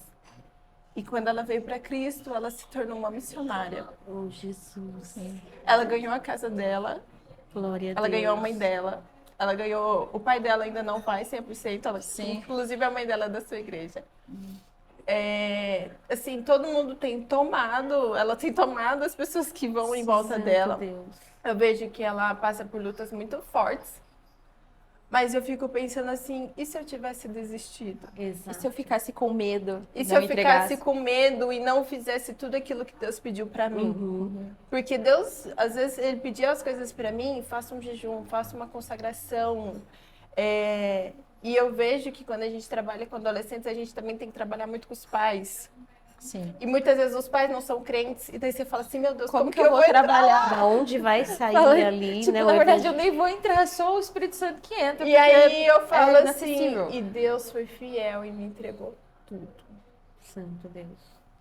E quando ela veio para Cristo, ela se tornou uma missionária. Oh, Jesus. Ela ganhou a casa dela, Glória a ela Deus. ganhou a mãe dela, ela ganhou... O pai dela ainda não vai 100%, ela, Sim. inclusive a mãe dela é da sua igreja. Assim, todo mundo tem tomado, ela tem tomado as pessoas que vão em volta Santo dela. Deus. Eu vejo que ela passa por lutas muito fortes, mas eu fico pensando assim, e se eu tivesse desistido? E Exato. se eu ficasse com medo? E se não eu me ficasse entregasse? com medo e não fizesse tudo aquilo que Deus pediu pra mim? Porque Deus, às vezes, Ele pedia as coisas pra mim, faça um jejum, faça uma consagração. E eu vejo que quando a gente trabalha com adolescentes, a gente também tem que trabalhar muito com os pais. Sim. E muitas vezes os pais não são crentes, e daí você fala assim, meu Deus, Como como que eu vou trabalhar? Da onde vai sair Fala, ali, tipo, né? na o verdade, eu evangelho? nem vou entrar, só o Espírito Santo que entra. E aí eu falo é assim, inacessível. e Deus foi fiel e me entregou tudo. Santo Deus.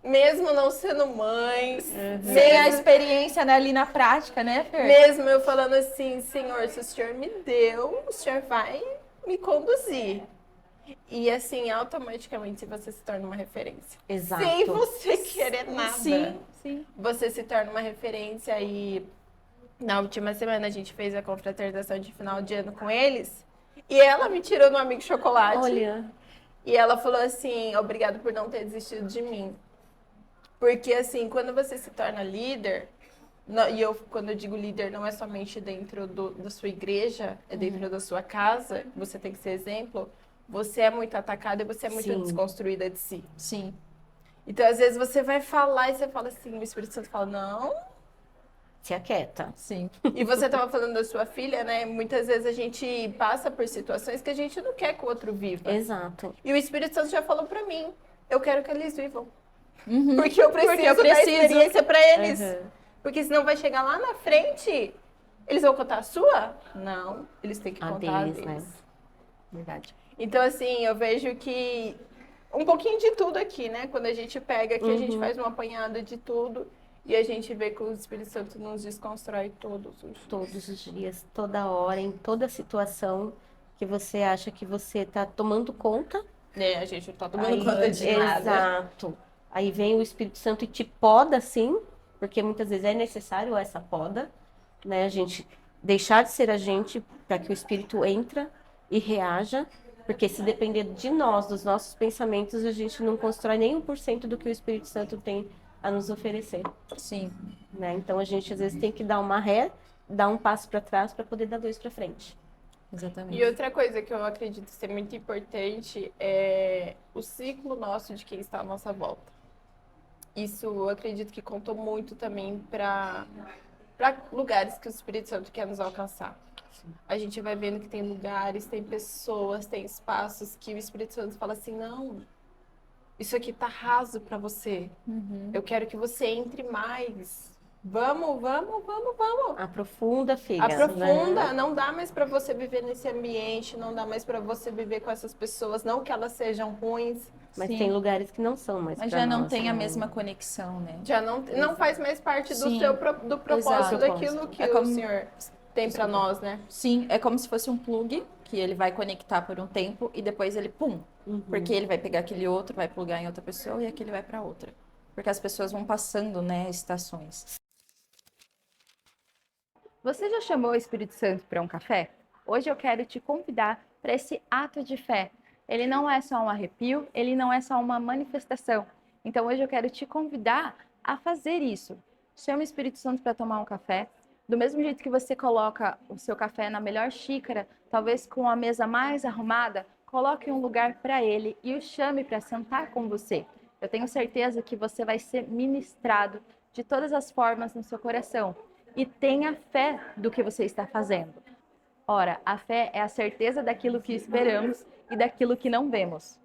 Mesmo não sendo mãe, Sem a experiência, né, ali na prática, né, Fer? mesmo eu falando assim, Senhor, se o Senhor me deu, o Senhor vai me conduzir. E assim, automaticamente você se torna uma referência. Exato. Sem você querer nada. Sim, sim. Você se torna uma referência e na última semana a gente fez a confraternização de final de ano com eles e ela me tirou no Amigo Chocolate. Olha, E ela falou assim, obrigado por não ter desistido de mim. Porque assim, quando você se torna líder, quando eu digo líder, não é somente dentro da sua igreja, é dentro da sua casa, você tem que ser exemplo, você é muito atacada e você é muito Sim. desconstruída de si. Sim. Então, às vezes, você vai falar e você fala assim, o Espírito Santo fala, não. se aquieta. Sim. E você estava falando da sua filha, né? Muitas vezes a gente passa por situações que a gente não quer que o outro viva. Exato. E o Espírito Santo já falou pra mim, eu quero que eles vivam. Uhum. Porque eu preciso, Porque eu dar preciso. experiência pra eles. Uhum. Porque senão vai chegar lá na frente, eles vão contar a sua? Não, eles têm que A contar a deles, deles. né? Verdade. Então, assim, eu vejo que um pouquinho de tudo aqui, né? Quando a gente pega aqui, a gente faz uma apanhada de tudo e a gente vê que o Espírito Santo nos desconstrói todos os dias. Todos os dias, toda hora, em toda situação que você acha que você está tomando conta. A gente não tá tomando Aí, conta de nada. exato. Aí vem o Espírito Santo e te poda, sim, porque muitas vezes é necessário essa poda, né? A gente deixar de ser a gente para que o Espírito entra e reaja, porque se depender de nós, dos nossos pensamentos, a gente não constrói nem 1% do que o Espírito Santo tem a nos oferecer, Sim, né? Então a gente às vezes tem que dar uma ré, dar um passo para trás para poder dar 2 para frente. exatamente. E outra coisa que eu acredito ser muito importante é o ciclo nosso de quem está à nossa volta. Isso eu acredito que contou muito também para lugares que o Espírito Santo quer nos alcançar. A gente vai vendo que tem lugares, tem pessoas, tem espaços que o Espírito Santo fala assim, não, isso aqui tá raso para você. Eu quero que você entre mais. Vamos. Aprofunda, filha. Aprofunda, Né? não dá mais para você viver nesse ambiente, não dá mais para você viver com essas pessoas, não que elas sejam ruins, Mas Sim. tem lugares que não são mais Mas pra já não nós, tem a né? mesma conexão, né? já não faz mais parte do Sim, do propósito exato. daquilo que É como- o Senhor tem para nós, né? Sim, é como se fosse um plug que ele vai conectar por um tempo e depois ele, pum, porque ele vai pegar aquele outro, vai plugar em outra pessoa e aquele vai para outra. Porque as pessoas vão passando, né, estações. Você já chamou o Espírito Santo para um café? Hoje eu quero te convidar para esse ato de fé. Ele não é só um arrepio, ele não é só uma manifestação. Então hoje eu quero te convidar a fazer isso. Chame o Espírito Santo para tomar um café. Do mesmo jeito que você coloca o seu café na melhor xícara, talvez com a mesa mais arrumada, coloque um lugar para ele e o chame para sentar com você. Eu tenho certeza que você vai ser ministrado de todas as formas no seu coração. E tenha fé do que você está fazendo. Ora, a fé é a certeza daquilo que esperamos e daquilo que não vemos.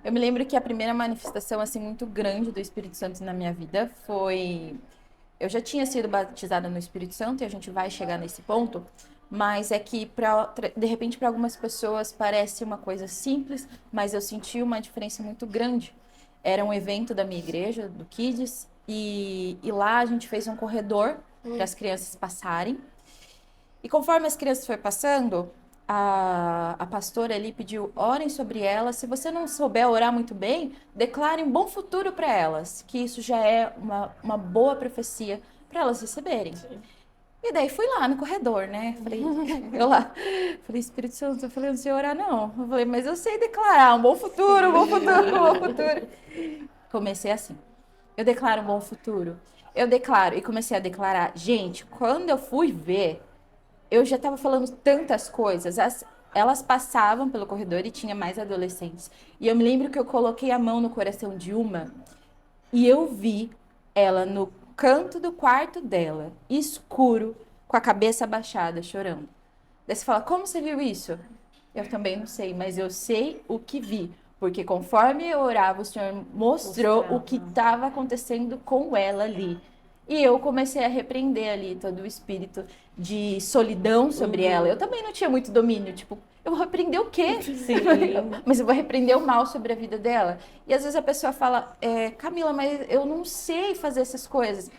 Eu me lembro que a primeira manifestação assim muito grande do Espírito Santo na minha vida foi... Eu já tinha sido batizada no Espírito Santo e a gente vai chegar nesse ponto, mas é que de repente para algumas pessoas parece uma coisa simples, mas eu senti uma diferença muito grande. Era um evento da minha igreja, do Kids, e lá a gente fez um corredor para as crianças passarem. E conforme as crianças foram passando, a pastora ali pediu, orem sobre elas. Se você não souber orar muito bem, declare um bom futuro para elas, que isso já é uma boa profecia para elas receberem. Sim. E daí fui lá no corredor, né? Falei, Espírito Santo, eu falei, não sei orar não. Eu falei, mas eu sei declarar um bom futuro, um bom futuro, um bom futuro. Comecei assim, eu declaro um bom futuro. Eu declaro, e comecei a declarar. Gente, quando eu fui ver, eu já estava falando tantas coisas. Elas passavam pelo corredor e tinha mais adolescentes. E eu me lembro que eu coloquei a mão no coração de uma e eu vi ela no canto do quarto dela, escuro, com a cabeça abaixada, chorando. Daí você fala, como você viu isso? Eu também não sei, mas eu sei o que vi. Porque conforme eu orava, o Senhor mostrou o que estava acontecendo com ela ali. E eu comecei a repreender ali todo o espírito de solidão sobre ela. Eu também não tinha muito domínio, tipo, eu vou repreender o quê? Sim. Mas eu vou repreender o mal sobre a vida dela. E às vezes a pessoa fala, Camila, mas eu não sei fazer essas coisas.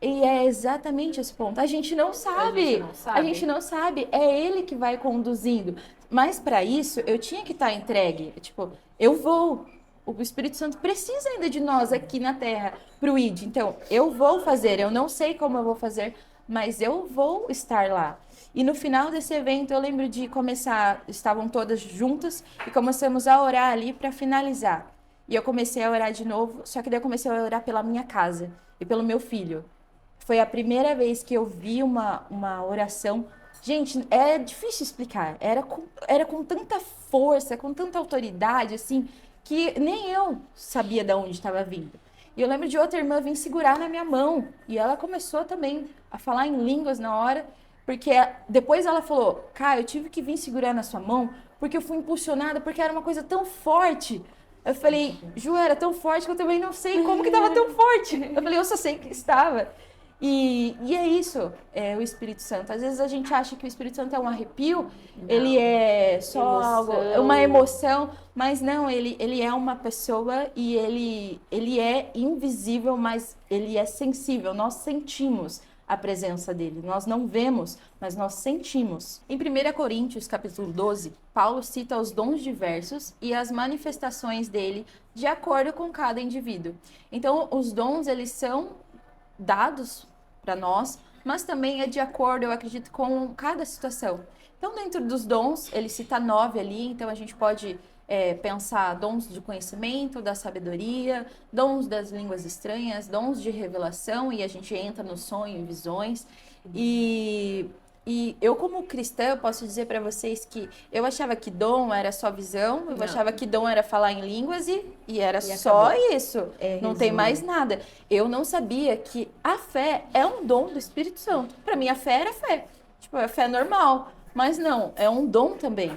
E é exatamente esse ponto. A gente não sabe. A gente não sabe. É ele que vai conduzindo. Mas para isso, eu tinha que estar entregue. Tipo, eu vou. O Espírito Santo precisa ainda de nós aqui na Terra para o ID. Então, eu vou fazer. Eu não sei como eu vou fazer, mas eu vou estar lá. E no final desse evento, eu lembro de começar, estavam todas juntas e começamos a orar ali para finalizar. E eu comecei a orar de novo, só que daí eu comecei a orar pela minha casa e pelo meu filho. Foi a primeira vez que eu vi uma oração. Gente, é difícil explicar. Era com tanta força, com tanta autoridade, assim, que nem eu sabia de onde estava vindo. E eu lembro de outra irmã vir segurar na minha mão. E ela começou também a falar em línguas na hora. Porque depois ela falou, eu tive que vir segurar na sua mão porque eu fui impulsionada, porque era uma coisa tão forte. Eu falei, Ju, era tão forte que eu também não sei como que estava tão forte. Eu falei, eu só sei que estava. E é isso, o Espírito Santo. Às vezes a gente acha que o Espírito Santo é um arrepio, ele é só algo, uma emoção, mas não, ele é uma pessoa e ele é invisível, mas ele é sensível. Nós sentimos a presença dele. Nós não vemos, mas nós sentimos. Em 1 Coríntios, capítulo 12, Paulo cita os dons diversos e as manifestações dele de acordo com cada indivíduo. Então, os dons, eles são dados para nós mas também é de acordo, eu acredito, com cada situação. Então, dentro dos dons, ele cita 9 ali, então a gente pode pensar dons de conhecimento, da sabedoria, dons das línguas estranhas, dons de revelação, e a gente entra no sonho e visões. E eu, como cristã, eu posso dizer para vocês que eu achava que dom era só visão, eu Não. achava que dom era falar em línguas e era só acabou. isso. Não Resumo. tem mais nada. Eu não sabia que a fé é um dom do Espírito Santo. Para mim, a fé era fé. Tipo, é fé normal. Mas não, é um dom também.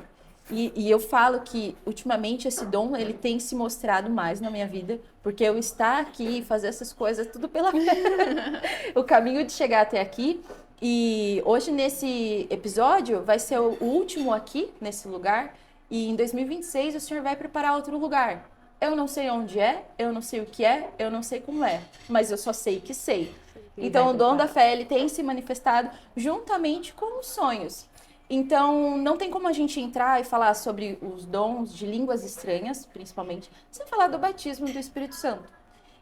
E eu falo que, ultimamente, esse dom, ele tem se mostrado mais na minha vida, porque eu estar aqui e fazer essas coisas, tudo pela fé. O caminho de chegar até aqui. E hoje, nesse episódio, vai ser o último aqui, nesse lugar. E em 2026, o Senhor vai preparar outro lugar. Eu não sei onde é, eu não sei o que é, eu não sei como é. Mas eu só sei que sei. Ele Então, vai o dom da preparar. fé, ele tem se manifestado juntamente com os sonhos. Então, não tem como a gente entrar e falar sobre os dons de línguas estranhas, principalmente, sem falar do batismo do Espírito Santo.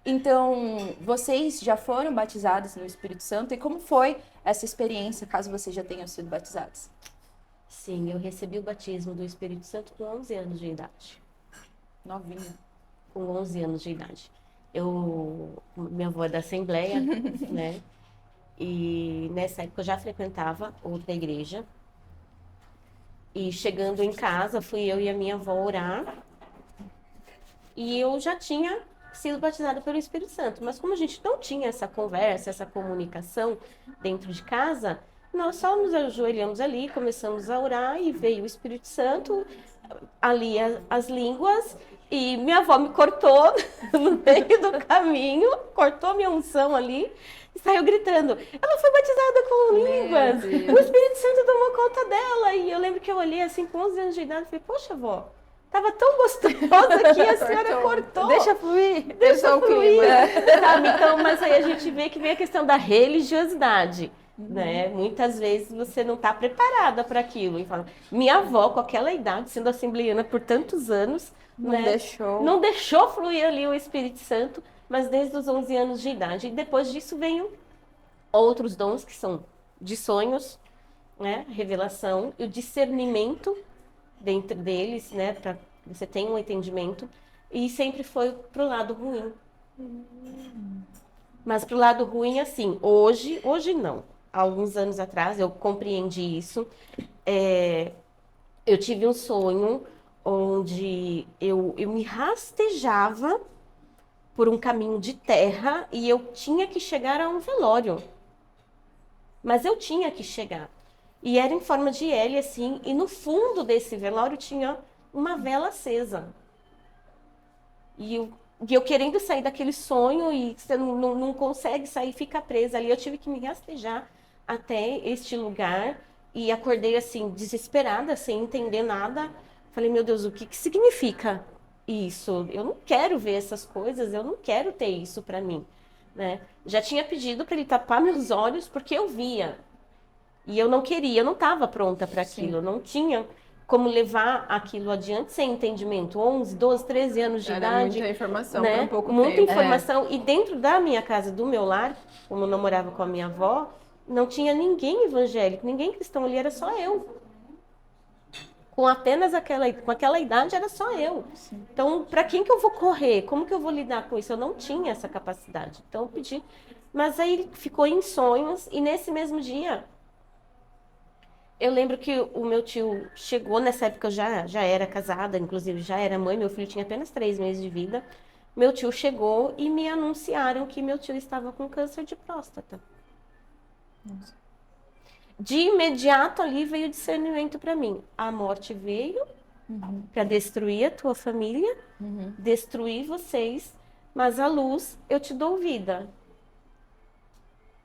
Então, vocês já foram batizados no Espírito Santo? E como foi essa experiência, caso vocês já tenham sido batizados? Sim, eu recebi o batismo do Espírito Santo com 11 anos de idade. Novinha. Com 11 anos de idade. Minha avó é da Assembleia, né? E nessa época eu já frequentava outra igreja. E chegando em casa, fui eu e a minha avó orar. E eu já tinha sido batizada pelo Espírito Santo. Mas como a gente não tinha essa conversa, essa comunicação dentro de casa, nós só nos ajoelhamos ali, começamos a orar e veio o Espírito Santo, ali as línguas, e minha avó me cortou no meio do caminho, cortou minha unção ali, e saiu gritando, ela foi batizada com línguas, Deus. o Espírito Santo tomou conta dela. E eu lembro que eu olhei assim com 11 anos de idade e falei, poxa, vó, tava tão gostosa que a senhora cortou. Deixa fluir. Deixa o fluir, clima. sabe? Então, mas aí a gente vê que vem a questão da religiosidade, né? Muitas vezes você não está preparada para aquilo. E fala, minha avó, com aquela idade, sendo assembleiana por tantos anos, Não né? deixou. Não deixou fluir ali o Espírito Santo, mas desde os 11 anos de idade. E depois disso vem outros dons que são de sonhos, né? Revelação e o discernimento dentro deles, né? Para você ter um entendimento. E sempre foi pro lado ruim. Mas pro lado ruim, assim, hoje não. Há alguns anos atrás eu compreendi isso. Eu tive um sonho onde eu me rastejava por um caminho de terra e eu tinha que chegar a um velório. Mas eu tinha que chegar. E era em forma de L, assim, e no fundo desse velório tinha uma vela acesa. E eu querendo sair daquele sonho e você não consegue sair, fica presa ali. Eu tive que me rastejar até este lugar e acordei assim, desesperada, sem entender nada. Falei, meu Deus, o que significa isso? Eu não quero ver essas coisas, eu não quero ter isso para mim, né? Já tinha pedido para ele tapar meus olhos porque eu via. E eu não queria, eu não estava pronta para aquilo, eu não tinha como levar aquilo adiante sem entendimento. 11, 12, 13 anos de Era idade. muita informação Né? para um pouco Muita tempo. informação. E dentro da minha casa, do meu lar, como eu não morava com a minha avó, não tinha ninguém evangélico, ninguém cristão ali, era só eu. Com apenas com aquela idade, era só eu. Então, para quem que eu vou correr? Como que eu vou lidar com isso? Eu não tinha essa capacidade. Então, eu pedi. Mas aí ficou em sonhos, e nesse mesmo dia, eu lembro que o meu tio chegou, nessa época eu já era casada, inclusive já era mãe, meu filho tinha apenas 3 meses de vida. Meu tio chegou e me anunciaram que meu tio estava com câncer de próstata. Nossa. De imediato ali veio o discernimento para mim. A morte veio para destruir a tua família, destruir vocês, mas a luz eu te dou vida.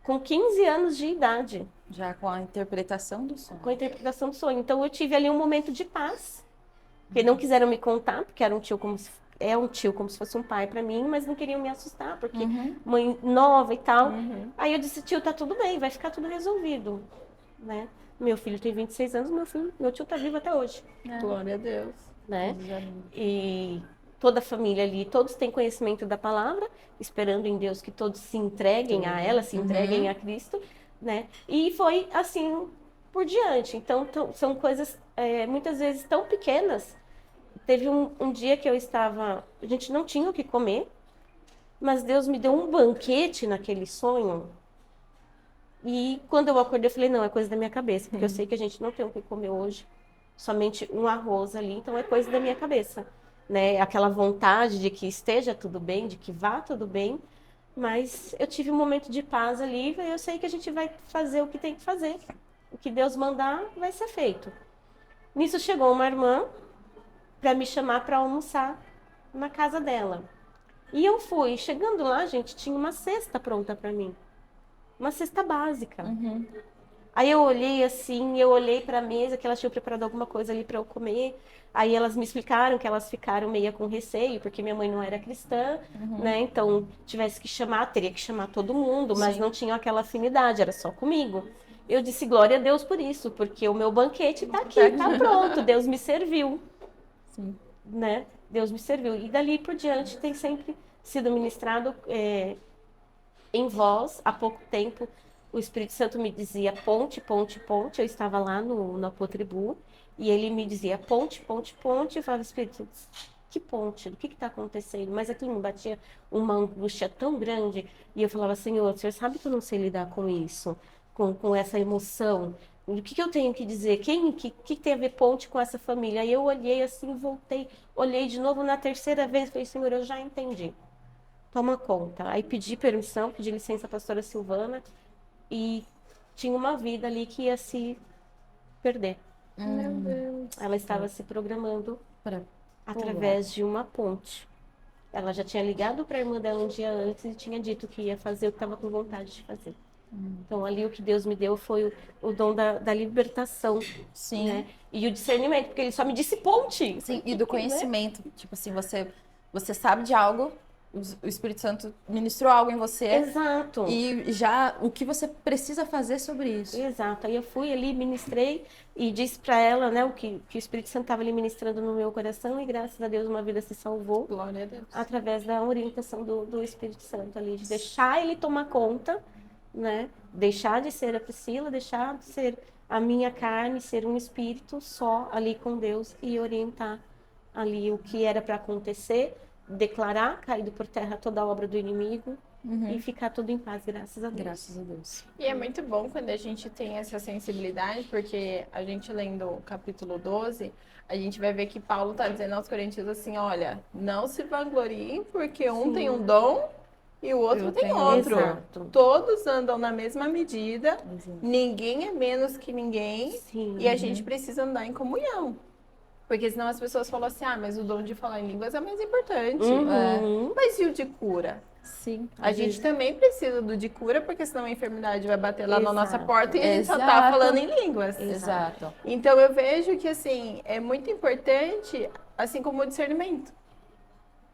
Com 15 anos de idade. Já com a interpretação do sonho. Com a interpretação do sonho. Então eu tive ali um momento de paz. Porque não quiseram me contar, porque era um tio como se fosse um pai para mim, mas não queriam me assustar, porque mãe nova e tal. Aí eu disse, tio, tá tudo bem, vai ficar tudo resolvido, né? Meu filho tem 26 anos, meu tio tá vivo até hoje, Glória a Deus. né? E toda a família ali, todos têm conhecimento da palavra, esperando em Deus que todos se entreguem a ela, se entreguem a Cristo. né? E foi assim por diante. Então, são coisas muitas vezes tão pequenas. Teve um dia que a gente não tinha o que comer, mas Deus me deu um banquete naquele sonho. E quando eu acordei, eu falei, não, é coisa da minha cabeça, porque eu sei que a gente não tem o que comer hoje, somente um arroz ali, então é coisa da minha cabeça, né? Aquela vontade de que esteja tudo bem, de que vá tudo bem, mas eu tive um momento de paz ali, e eu sei que a gente vai fazer o que tem que fazer. O que Deus mandar vai ser feito. Nisso chegou uma irmã para me chamar para almoçar na casa dela. E eu fui. Chegando lá, gente, tinha uma cesta pronta para mim. Uma cesta básica. Aí eu olhei assim, eu olhei para a mesa que elas tinham preparado alguma coisa ali para eu comer. Aí elas me explicaram que elas ficaram meio com receio, porque minha mãe não era cristã, né? Então, tivesse que chamar, teria que chamar todo mundo, mas não tinha aquela afinidade, era só comigo. Eu disse, glória a Deus por isso, porque o meu banquete tá aqui, tá pronto, Deus me serviu, né? Deus me serviu. E dali por diante tem sempre sido ministrado em voz. Há pouco tempo, o Espírito Santo me dizia ponte, ponte, ponte. Eu estava lá no Apotribu e ele me dizia ponte, ponte, ponte. Eu falava, Espírito, que ponte? O que está acontecendo? Mas aquilo me batia uma angústia tão grande. E eu falava, Senhor, o Senhor sabe que eu não sei lidar com isso, com essa emoção. O que eu tenho que dizer? Que tem a ver ponte com essa família? Aí eu olhei assim, voltei, olhei de novo na terceira vez, falei, Senhor, eu já entendi. Toma conta. Aí pedi permissão, pedi licença à pastora Silvana e tinha uma vida ali que ia se perder. Meu Deus. Ela estava se programando Pra através de uma ponte. Ela já tinha ligado para a irmã dela um dia antes e tinha dito que ia fazer o que estava com vontade de fazer. Então, ali o que Deus me deu foi o dom da libertação, Sim. né? E o discernimento, porque ele só me disse ponte. Sim, e do conhecimento. Tipo assim, você sabe de algo, o Espírito Santo ministrou algo em você. Exato. E já o que você precisa fazer sobre isso. Exato. Aí eu fui ali, ministrei e disse para ela, né, o que o Espírito Santo estava ali ministrando no meu coração e graças a Deus uma vida se salvou Glória a Deus. através da orientação do Espírito Santo ali, de deixar ele tomar conta, né? Deixar de ser a Priscila, deixar de ser a minha carne, ser um espírito só ali com Deus e orientar ali o que era para acontecer, declarar caído por terra toda a obra do inimigo e ficar tudo em paz, graças a Deus. Graças a Deus. E é muito bom quando a gente tem essa sensibilidade, porque a gente lendo o capítulo 12, a gente vai ver que Paulo está dizendo aos coríntios assim, olha, não se vangloriem, porque um tem um dom e o outro tem outro. Exato. Todos andam na mesma medida, ninguém é menos que ninguém, Sim. e a gente precisa andar em comunhão. Porque senão as pessoas falam assim, ah, mas o dom de falar em línguas é mais importante. Uhum. Mas e o de cura? Sim. A gente também precisa do de cura, porque senão a enfermidade vai bater lá na nossa Exato. porta e a gente só tá Exato. falando em línguas. Exato. Então eu vejo que assim, é muito importante, assim como o discernimento.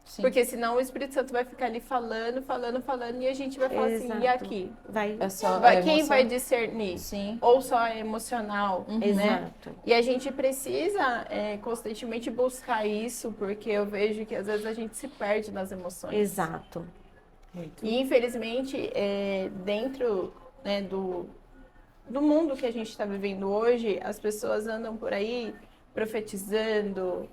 Sim. Porque senão o Espírito Santo vai ficar ali falando, e a gente vai falar assim, e Exato. aqui? Vai. É só Quem emoção. vai discernir? Sim. Ou só é emocional, né? Exato. E a gente precisa constantemente buscar isso, porque eu vejo que às vezes a gente se perde nas emoções. Exato. E infelizmente, dentro, né, do mundo que a gente está vivendo hoje, as pessoas andam por aí profetizando,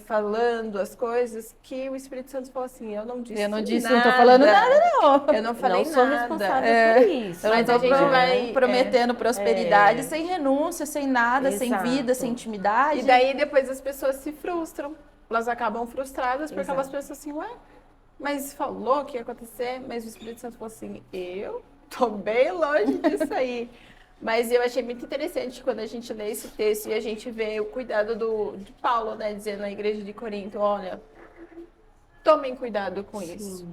falando as coisas que o Espírito Santo falou assim, eu não disse nada. Não tô falando nada, não. Eu não falei Não sou nada. responsável por isso. Eu Mas não a tô gente vai prometendo prosperidade sem renúncia, sem nada, sem Exato. vida, sem intimidade. E daí depois as pessoas se frustram. Elas acabam frustradas porque Exato. elas pensam assim, ué, mas falou que ia acontecer, mas o Espírito Santo falou assim, eu tô bem longe disso aí. Mas eu achei muito interessante quando a gente lê esse texto e a gente vê o cuidado de Paulo, né, dizendo na igreja de Corinto, olha, tomem cuidado com isso.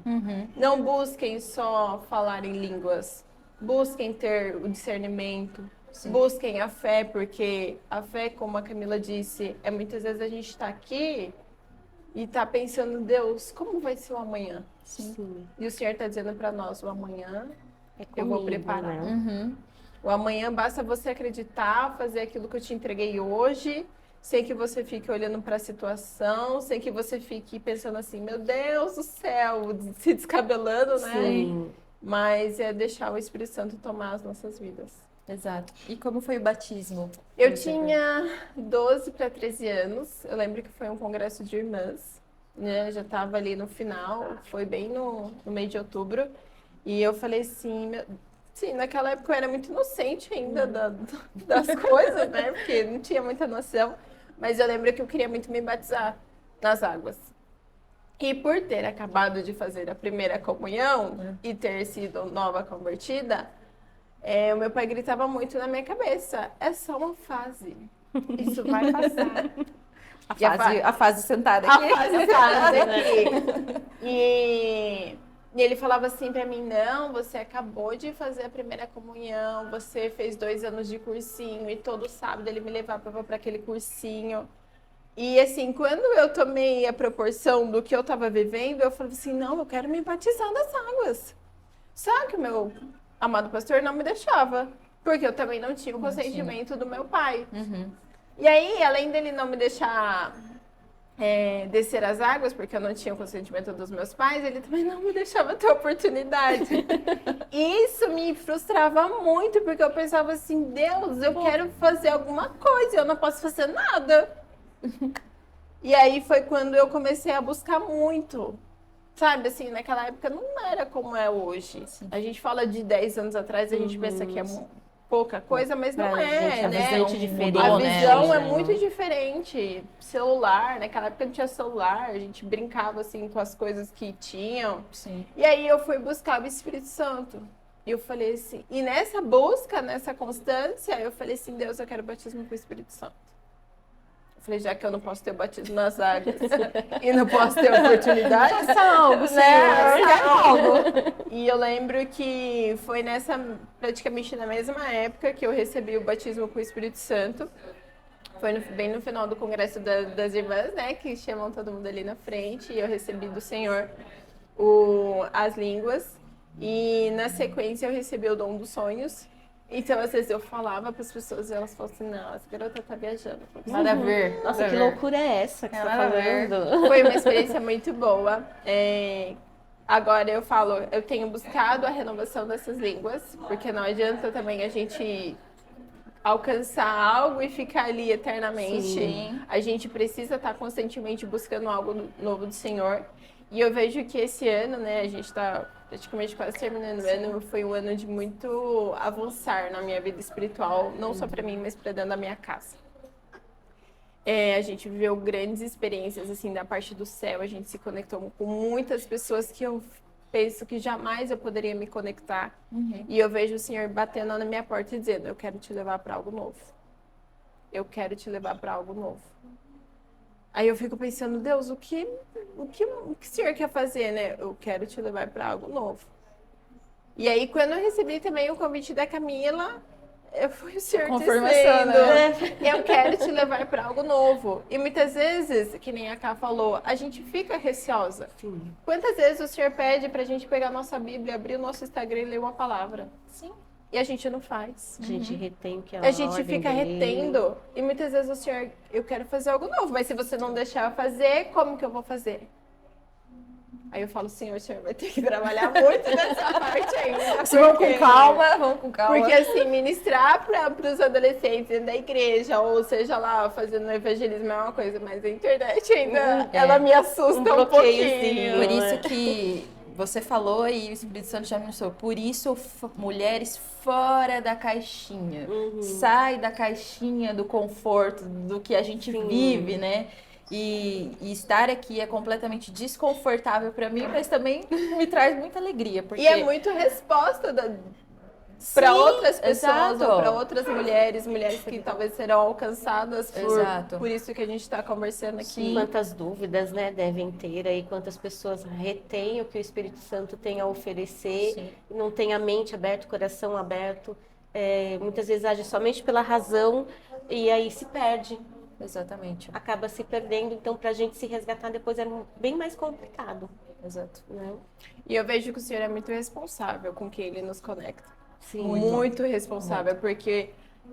Não busquem só falar em línguas, busquem ter o discernimento, busquem a fé, porque a fé, como a Camila disse, muitas vezes a gente está aqui e está pensando, Deus, como vai ser o amanhã? Sim. E o Senhor está dizendo para nós, o amanhã É eu vou comigo, preparar. né? O amanhã basta você acreditar, fazer aquilo que eu te entreguei hoje, sem que você fique olhando para a situação, sem que você fique pensando assim, meu Deus do céu, se descabelando, né? Sim. mas é deixar o Espírito Santo tomar as nossas vidas. Exato. E como foi o batismo? Eu tinha 12 para 13 anos, eu lembro que foi um congresso de irmãs, né? Já estava ali no final, foi bem no meio de outubro, e eu falei assim, sim, naquela época eu era muito inocente ainda das coisas, né? Porque não tinha muita noção, mas eu lembro que eu queria muito me batizar nas águas. E por ter acabado de fazer a primeira comunhão e ter sido nova convertida, o meu pai gritava muito na minha cabeça: é só uma fase, isso vai passar. A fase sentada A aqui. fase sentada aqui. E ele falava assim pra mim: não, você acabou de fazer a primeira comunhão, você fez 2 anos de cursinho e todo sábado ele me levava para aquele cursinho. E assim, quando eu tomei a proporção do que eu estava vivendo, eu falei assim, não, eu quero me batizar nas águas. Só que o meu amado pastor não me deixava, porque eu também não tinha o consentimento do meu pai. E aí, além dele não me deixar descer as águas, porque eu não tinha o consentimento dos meus pais, ele também não me deixava ter oportunidade. E isso me frustrava muito, porque eu pensava assim, Deus, eu quero fazer alguma coisa, eu não posso fazer nada. E aí foi quando eu comecei a buscar muito. Sabe, assim, naquela época não era como é hoje. A gente fala de 10 anos atrás, a gente pensa que é pouca coisa, mas não é, né? A visão diferente. A visão é muito diferente. Celular, naquela época não tinha celular, a gente brincava, assim, com as coisas que tinham. Sim. E aí eu fui buscar o Espírito Santo. E eu falei assim, e nessa busca, nessa constância, eu falei assim, Deus, eu quero batismo com o Espírito Santo. Falei, já que eu não posso ter o batismo nas águas e não posso ter oportunidade. Faça algo, Senhor. Faça algo. E eu lembro que foi praticamente na mesma época que eu recebi o batismo com o Espírito Santo. Foi bem no final do congresso das irmãs, né? Que chamam todo mundo ali na frente. E eu recebi do Senhor as línguas. E na sequência eu recebi o dom dos sonhos. Então, às vezes eu falava para as pessoas e elas falavam assim, não, essa garota tá viajando. Nada a ver. Nossa, que loucura é essa que você tá falando? Foi uma experiência muito boa. Agora eu falo, eu tenho buscado a renovação dessas línguas, porque não adianta também a gente alcançar algo e ficar ali eternamente. Sim. A gente precisa estar constantemente buscando algo novo do Senhor. E eu vejo que esse ano, né, a gente está praticamente quase terminando o ano, foi um ano de muito avançar na minha vida espiritual, não só para mim, mas para dentro da minha casa. A gente viveu grandes experiências, assim, da parte do céu, a gente se conectou com muitas pessoas que eu penso que jamais eu poderia me conectar. E eu vejo o Senhor batendo na minha porta e dizendo, eu quero te levar para algo novo. Eu quero te levar para algo novo. Aí eu fico pensando, Deus, o que o Senhor quer fazer, né? Eu quero te levar para algo novo. E aí, quando eu recebi também o convite da Camila, foi o Senhor dizendo, eu quero te levar para algo novo. E muitas vezes, que nem a Ká falou, a gente fica receosa. Sim. Quantas vezes o Senhor pede para a gente pegar a nossa Bíblia, abrir o nosso Instagram e ler uma palavra? Sim. E a gente não faz. A gente retém o que A gente fica retendo. E muitas vezes o Senhor, eu quero fazer algo novo, mas se você não deixar eu fazer, como que eu vou fazer? Aí eu falo, Senhor, o Senhor vai ter que trabalhar muito nessa parte ainda. Vamos com calma, vamos com calma. Porque assim, ministrar para os adolescentes dentro da igreja, ou seja lá, fazendo evangelismo é uma coisa, mas a internet ainda, ela me assusta um pouquinho. Por isso que você falou e o Espírito Santo já me mostrou. Por isso, mulheres fora da caixinha. Sai da caixinha do conforto, do que a gente vive, né? E estar aqui é completamente desconfortável para mim, mas também me traz muita alegria. Porque... E é muito resposta para outras pessoas, exato. ou para outras mulheres que talvez serão alcançadas por isso que a gente está conversando aqui. Sim. Quantas dúvidas, né, devem ter aí, quantas pessoas retêm o que o Espírito Santo tem a oferecer, não tem a mente aberta, o coração aberto, muitas vezes age somente pela razão e aí se perde. Exatamente. Acaba se perdendo, então para a gente se resgatar depois é bem mais complicado. Exato. Né? E eu vejo que o Senhor é muito responsável com quem Ele nos conecta. Sim. Muito responsável, porque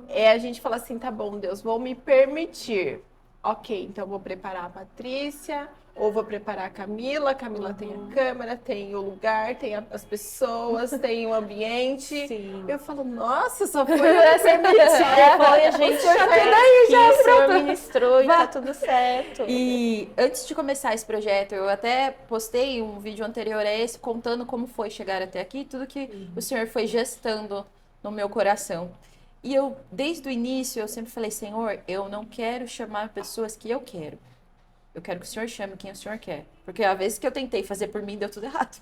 a gente fala assim, tá bom, Deus, vou me permitir. Ok, então vou preparar a Patrícia, ou vou preparar a Camila tem a câmera, tem o lugar, tem as pessoas, tem o ambiente. Sim. Eu falo, nossa, só foi Essa mentira. Foi, a gente senhor já tá fez daí, aqui, já, o senhor pronto. ministrou e Vá. tá tudo certo. E antes de começar esse projeto, eu até postei um vídeo anterior a esse, contando como foi chegar até aqui, tudo que o Senhor foi gestando no meu coração. E eu, desde o início, eu sempre falei, Senhor, eu não quero chamar pessoas que eu quero. Eu quero que o Senhor chame quem o Senhor quer. Porque às vezes que eu tentei fazer por mim, deu tudo errado.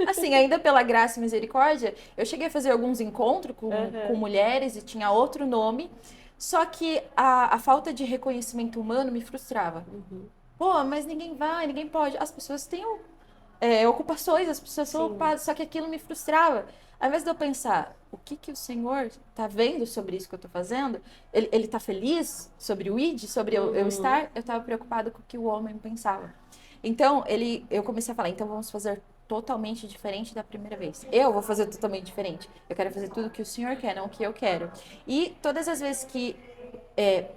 Assim, ainda pela graça e misericórdia, eu cheguei a fazer alguns encontros com mulheres e tinha outro nome. Só que a falta de reconhecimento humano me frustrava. Pô, mas ninguém vai, ninguém pode. As pessoas têm ocupações, as pessoas são ocupadas, só que aquilo me frustrava. Ao invés de eu pensar, o que que o Senhor está vendo sobre isso que eu estou fazendo? Ele está feliz sobre o id, sobre eu estar? Eu estava preocupado com o que o homem pensava. Então, eu comecei a falar, então vamos fazer totalmente diferente da primeira vez. Eu vou fazer totalmente diferente. Eu quero fazer tudo o que o Senhor quer, não o que eu quero. E todas as vezes que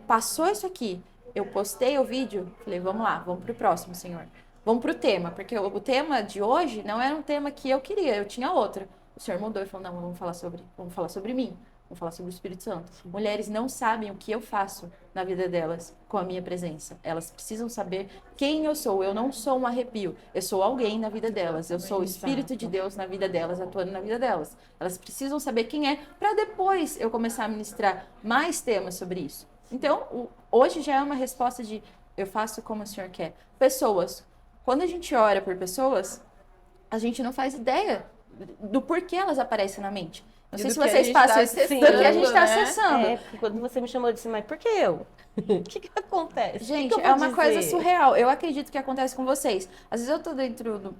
passou isso aqui, eu postei o vídeo, falei, vamos lá, vamos pro próximo, Senhor. Vamos pro tema, porque o tema de hoje não era um tema que eu queria, eu tinha outro. O Senhor mudou e falou, não, vamos falar sobre mim, vamos falar sobre o Espírito Santo. Mulheres não sabem o que eu faço na vida delas com a minha presença. Elas precisam saber quem eu sou. Eu não sou um arrepio, eu sou alguém na vida delas. Eu sou o Espírito de Deus na vida delas, atuando na vida delas. Elas precisam saber quem é, para depois eu começar a ministrar mais temas sobre isso. Então, hoje já é uma resposta de eu faço como o Senhor quer. Pessoas. Quando a gente ora por pessoas, a gente não faz ideia do porquê elas aparecem na mente. Não sei se vocês passam isso, do que a gente está acessando. Porque quando você me chamou, eu disse, mas por que eu? O que acontece? Gente, que eu é vou uma dizer? coisa surreal. Eu acredito que acontece com vocês. Às vezes eu tô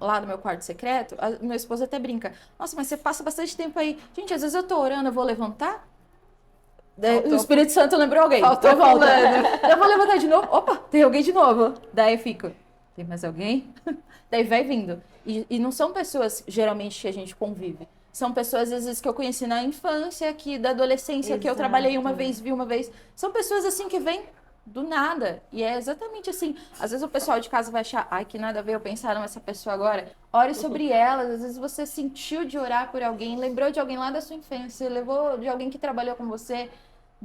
lá do meu quarto secreto, meu esposo até brinca. Nossa, mas você passa bastante tempo aí. Gente, às vezes eu tô orando, eu vou levantar. O Espírito Santo lembrou alguém. Faltou Eu volto. fulano. Eu vou levantar de novo. Opa, tem alguém de novo. Daí eu fico, tem mais alguém? Daí vai vindo. E não são pessoas, geralmente, que a gente convive. São pessoas, às vezes, que eu conheci na infância, da adolescência, que eu trabalhei uma vez, vi uma vez. São pessoas, assim, que vêm do nada. E é exatamente assim. Às vezes o pessoal de casa vai achar, ai, que nada a ver eu pensar nessa pessoa agora. Ore sobre elas. Às vezes você sentiu de orar por alguém, lembrou de alguém lá da sua infância, levou de alguém que trabalhou com você.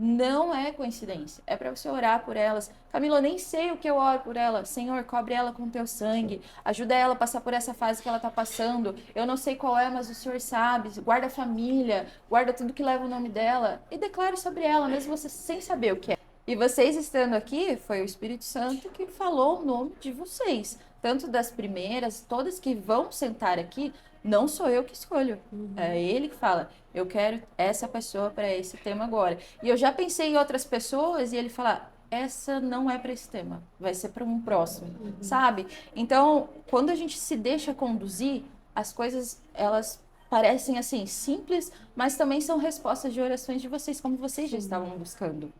Não é coincidência. É para você orar por elas. Camila, eu nem sei o que eu oro por ela. Senhor, cobre ela com teu sangue. Ajuda ela a passar por essa fase que ela está passando. Eu não sei qual é, mas o Senhor sabe. Guarda a família, guarda tudo que leva o nome dela. E declare sobre ela, mesmo você sem saber o que é. E vocês estando aqui, foi o Espírito Santo que falou o nome de vocês. Tanto das primeiras, todas que vão sentar aqui, não sou eu que escolho. É ele que fala, eu quero essa pessoa para esse tema agora. E eu já pensei em outras pessoas e ele fala, essa não é para esse tema, vai ser para um próximo, sabe? Então, quando a gente se deixa conduzir, as coisas, elas parecem assim, simples, mas também são respostas de orações de vocês, como vocês já estavam buscando.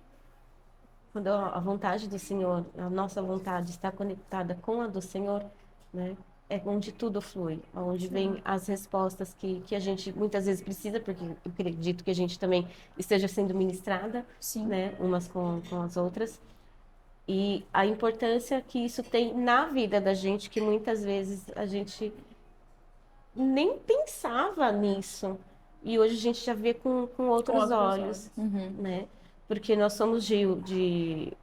Quando a vontade do Senhor, a nossa vontade está conectada com a do Senhor, né? É onde tudo flui, onde vem as respostas que a gente muitas vezes precisa, porque eu acredito que a gente também esteja sendo ministrada, Sim. né? Umas com as outras. E a importância que isso tem na vida da gente, que muitas vezes a gente nem pensava nisso. E hoje a gente já vê com outros olhos, né? Porque nós somos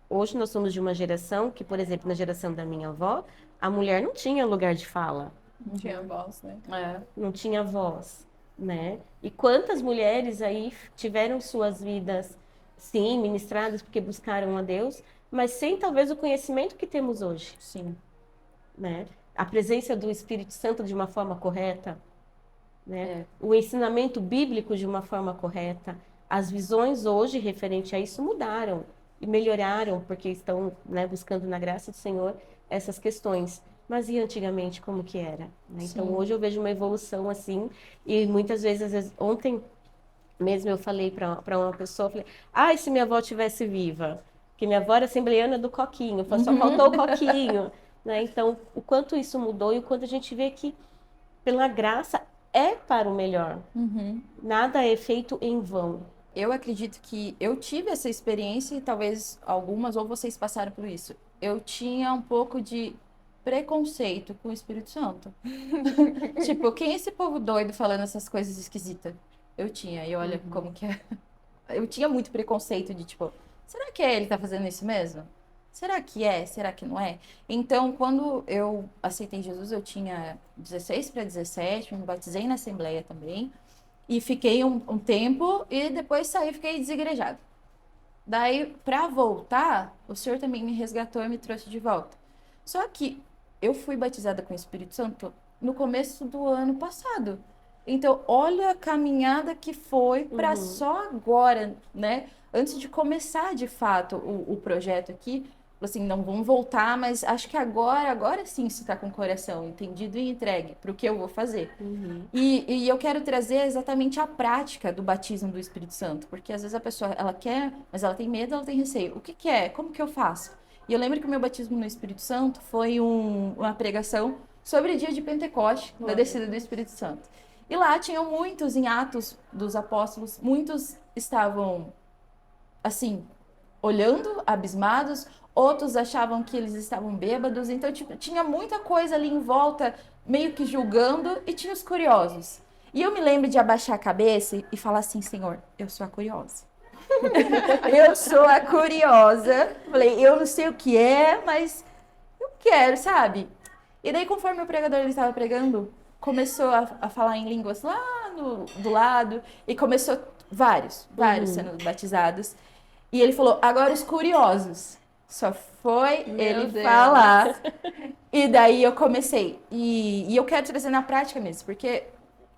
hoje nós somos de uma geração que, por exemplo, na geração da minha avó, a mulher não tinha lugar de fala. Não tinha voz, né? Não tinha voz, né? E quantas mulheres aí tiveram suas vidas, sim, ministradas porque buscaram a Deus, mas sem talvez o conhecimento que temos hoje. Sim. Né? A presença do Espírito Santo de uma forma correta, né? O ensinamento bíblico de uma forma correta. As visões hoje referente a isso mudaram e melhoraram, porque estão, né, buscando na graça do Senhor essas questões. Mas e antigamente como que era? Né? Então hoje eu vejo uma evolução assim, e muitas vezes, às vezes ontem mesmo eu falei para uma pessoa, falei, e se minha avó estivesse viva? Porque minha avó era assembleiana do coquinho, só faltou o coquinho. Né? Então, o quanto isso mudou e o quanto a gente vê que, pela graça, é para o melhor. Nada é feito em vão. Eu acredito que eu tive essa experiência e talvez algumas ou vocês passaram por isso. Eu tinha um pouco de preconceito com o Espírito Santo. Tipo, quem é esse povo doido falando essas coisas esquisitas? Eu tinha, e olha como que é. Eu tinha muito preconceito de tipo, será que ele tá fazendo isso mesmo? Será que é? Será que não é? Então, quando eu aceitei Jesus, eu tinha 16 para 17, me batizei na Assembleia também, e fiquei um tempo, e depois saí e fiquei desigrejada. Daí, para voltar, o Senhor também me resgatou e me trouxe de volta. Só que eu fui batizada com o Espírito Santo no começo do ano passado. Então, olha a caminhada que foi para só agora, né? Antes de começar de fato o projeto aqui, assim, não vamos voltar, mas acho que agora sim se está com o coração entendido e entregue para o que eu vou fazer. E eu quero trazer exatamente a prática do batismo do Espírito Santo, porque às vezes a pessoa, ela quer, mas ela tem medo, ela tem receio. O que que é? Como que eu faço? E eu lembro que o meu batismo no Espírito Santo foi uma pregação sobre o dia de Pentecoste, da descida do Espírito Santo. E lá tinham muitos, em Atos dos Apóstolos, muitos estavam, assim, olhando, abismados, outros achavam que eles estavam bêbados, então tipo, tinha muita coisa ali em volta, meio que julgando, e tinha os curiosos. E eu me lembro de abaixar a cabeça e falar assim, Senhor, eu sou a curiosa. Eu sou a curiosa. Falei, eu não sei o que é, mas eu quero, sabe? E daí, conforme o pregador ele estava pregando, começou a falar em línguas lá do lado, e começou vários sendo batizados. E ele falou, agora os curiosos. Só foi ele Deus. falar. E daí eu comecei. E eu quero trazer na prática mesmo, porque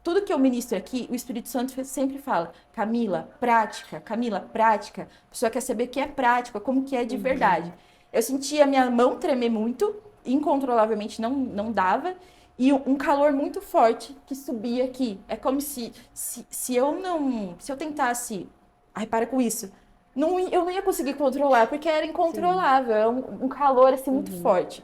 tudo que eu ministro aqui, o Espírito Santo sempre fala, Camila, prática, Camila, prática. A pessoa quer saber o que é prática, como que é de verdade. Eu sentia a minha mão tremer muito, incontrolavelmente, não dava, e um calor muito forte que subia aqui. É como se eu tentasse, ai, para com isso, eu não ia conseguir controlar, porque era incontrolável, é um calor assim muito forte.